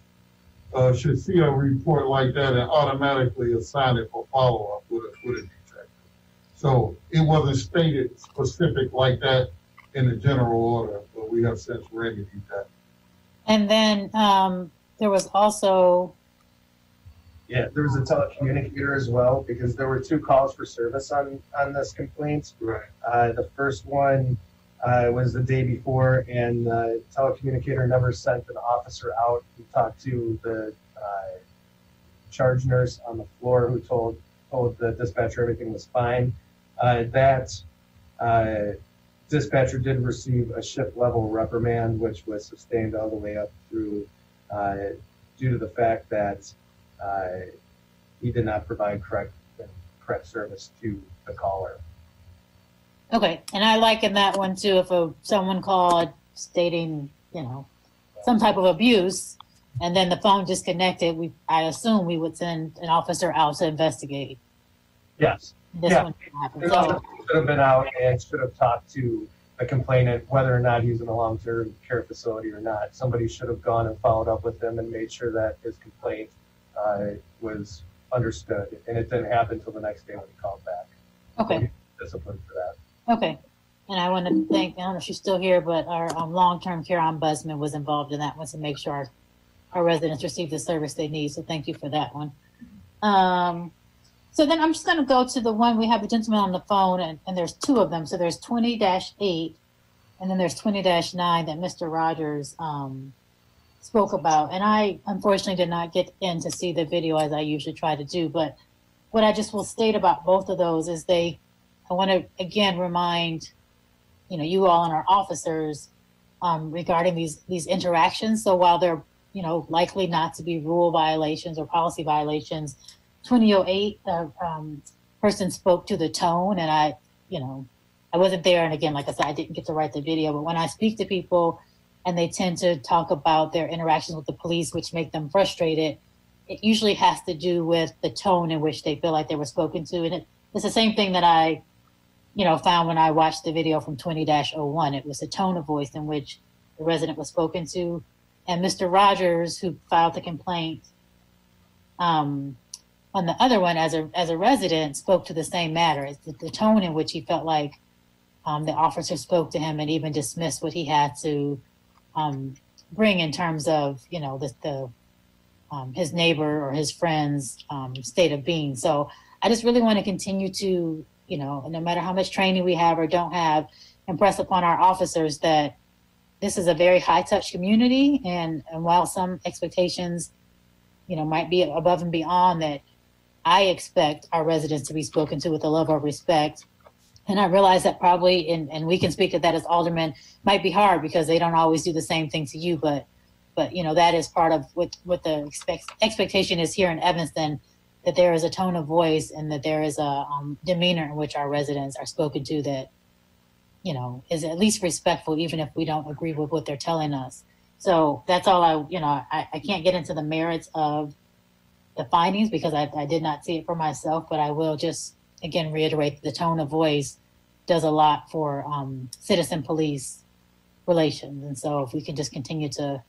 should see a report like that and automatically assign it for follow-up with a detective. So it wasn't stated specific like that in the general order, but we have since remedied that. And then there was also... Yeah, there was a telecommunicator as well, because there were 2 calls for service on this complaint. Right. The first one was the day before, and the telecommunicator never sent an officer out. He talked to the charge nurse on the floor, who told the dispatcher everything was fine. That dispatcher did receive a shift level reprimand, which was sustained all the way up through due to the fact that he did not provide correct correct service to the caller. Okay, and I liken that one too. If someone called stating, some type of abuse, and then the phone disconnected, I assume we would send an officer out to investigate. Yes. This yeah. one happened. An So, officer should have been out and should have talked to the complainant, whether or not he's in a long-term care facility or not. Somebody should have gone and followed up with him and made sure that his complaint was understood. And it didn't happen until the next day when he called back. okay, So disciplined for that. okay. And I want to thank, I don't know if she's still here, but our long-term care ombudsman was involved in that one to make sure our residents receive the service they need. So thank you for that one. So then I'm just going to go to the one, we have a gentleman on the phone, and there's two of them. So there's 20-8, and then there's 20-9 that Mr. Rogers spoke about. And I unfortunately did not get in to see the video as I usually try to do. But what I just will state about both of those is I want to again remind, you all and our officers regarding these interactions. So while they're, likely not to be rule violations or policy violations, 2008, person spoke to the tone, and I wasn't there. And again, like I said, I didn't get to write the video, but when I speak to people and they tend to talk about their interactions with the police, which make them frustrated, it usually has to do with the tone in which they feel like they were spoken to. And it's the same thing that I, found when I watched the video from 20-01. It was the tone of voice in which the resident was spoken to. And Mr. Rogers, who filed the complaint, on the other one, as a resident, spoke to the same matter. It's the tone in which he felt like the officer spoke to him and even dismissed what he had to bring in terms of, his neighbor or his friend's state of being. So I just really want to continue to, no matter how much training we have or don't have, impress upon our officers that this is a very high-touch community. And while some expectations, might be above and beyond that, I expect our residents to be spoken to with a level of respect. And I realize that probably, and we can speak to that as aldermen, might be hard because they don't always do the same thing to you, but that is part of what the expectation is here in Evanston, that there is a tone of voice and that there is a demeanor in which our residents are spoken to that, is at least respectful, even if we don't agree with what they're telling us. So that's all I can't get into the merits of the findings because I did not see it for myself, but I will just, again, reiterate the tone of voice does a lot for citizen police relations. And so if we can just continue to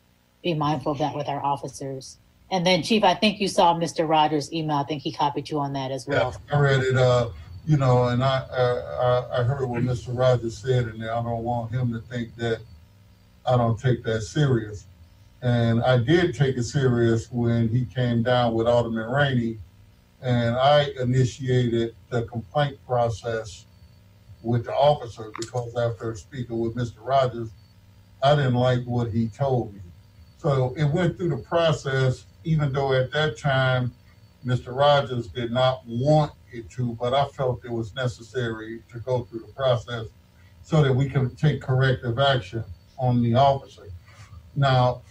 be mindful of that with our officers. And then, Chief, I think you saw Mr. Rogers' email. I think he copied you on that as well. Yeah, I read it, and I heard what Mr. Rogers said, and I don't want him to think that I don't take that serious. And I did take it serious when he came down with Alderman Rainey, and I initiated the complaint process with the officer because after speaking with Mr. Rogers, I didn't like what he told me. So it went through the process, even though at that time, Mr. Rogers did not want it to, but I felt it was necessary to go through the process so that we can take corrective action on the officer. Now,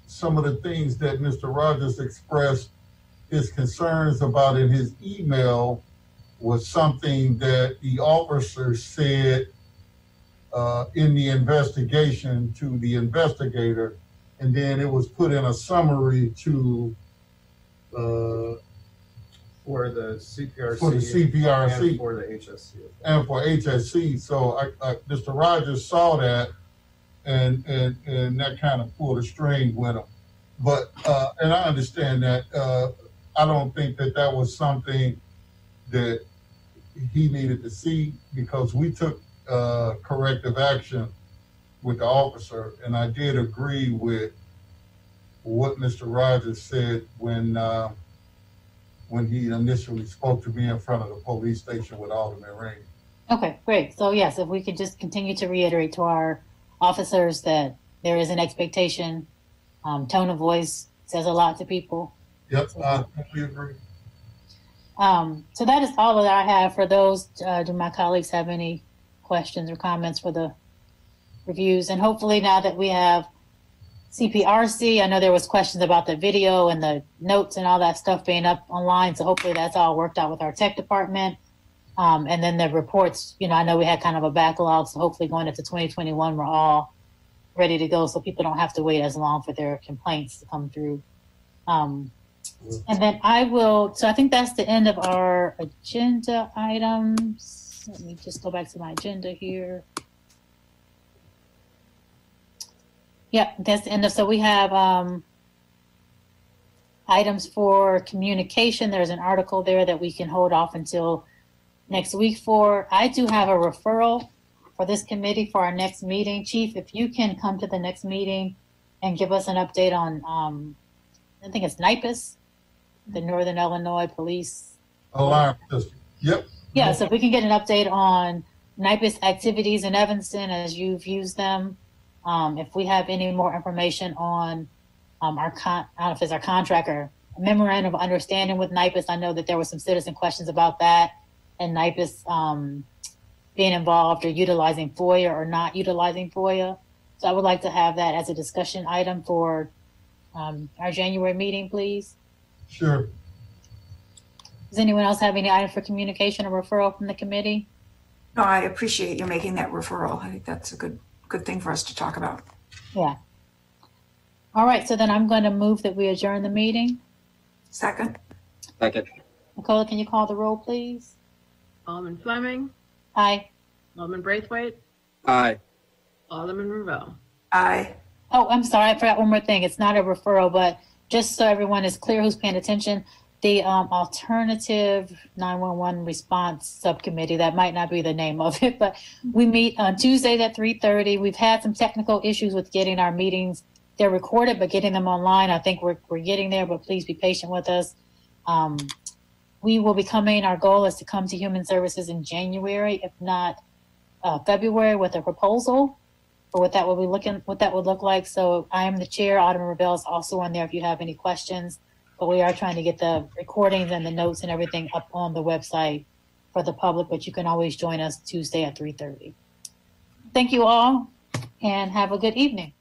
some of the things that Mr. Rogers expressed his concerns about in his email was something that the officer said in the investigation to the investigator, and then it was put in a summary to For the CPRC. For the CPRC. And for the HSC. And for HSC. So Mr. Rogers saw that and that kind of pulled a string with him. But, and I understand that, I don't think that was something that he needed to see because we took corrective action with the officer. And I did agree with what Mr. Rogers said when he initially spoke to me in front of the police station with Alderman Rainey. Okay, great. So yes, if we could just continue to reiterate to our officers that there is an expectation, tone of voice says a lot to people. Yep, I completely agree. So that is all that I have for those. Do my colleagues have any questions or comments for the reviews? And hopefully now that we have CPRC. I know there was questions about the video and the notes and all that stuff being up online. So hopefully that's all worked out with our tech department. And then the reports, I know we had kind of a backlog. So hopefully going into 2021, we're all ready to go so people don't have to wait as long for their complaints to come through. And then so I think that's the end of our agenda items. Let me just go back to my agenda here. Yep, that's the end of, so we have items for communication. There's an article there that we can hold off until next week for. I do have a referral for this committee for our next meeting. Chief, if you can come to the next meeting and give us an update on, I think it's NIPUS, the Northern Illinois Police Alarm System. Yep. Yeah, so if we can get an update on NIPUS activities in Evanston as you've used them. If we have any more information on I don't know if it's our contract or a memorandum of understanding with NIPUS. I know that there were some citizen questions about that and NIPUS being involved or utilizing FOIA or not utilizing FOIA. So I would like to have that as a discussion item for our January meeting, please. Sure. Does anyone else have any item for communication or referral from the committee? No, I appreciate you making that referral. I think that's a good thing for us to talk about. Yeah. All right, so then I'm going to move that we adjourn the meeting. Second. Second. Nicola, can you call the roll, please? Alderman Fleming. Aye. Alderman Braithwaite. Aye. Alderman Ravel. Aye. Oh, I'm sorry, I forgot one more thing. It's not a referral, but just so everyone is clear who's paying attention, the Alternative 911 Response Subcommittee, that might not be the name of it, but we meet on Tuesdays at 3:30. We've had some technical issues with getting our meetings. They're recorded, but getting them online, I think we're getting there, but please be patient with us. We will be coming, our goal is to come to Human Services in January, if not February, with a proposal for what that would look like. So I am the chair. Alderman Ravel is also on there if you have any questions. But we are trying to get the recordings and the notes and everything up on the website for the public, but you can always join us Tuesday at 3:30. Thank you all and have a good evening.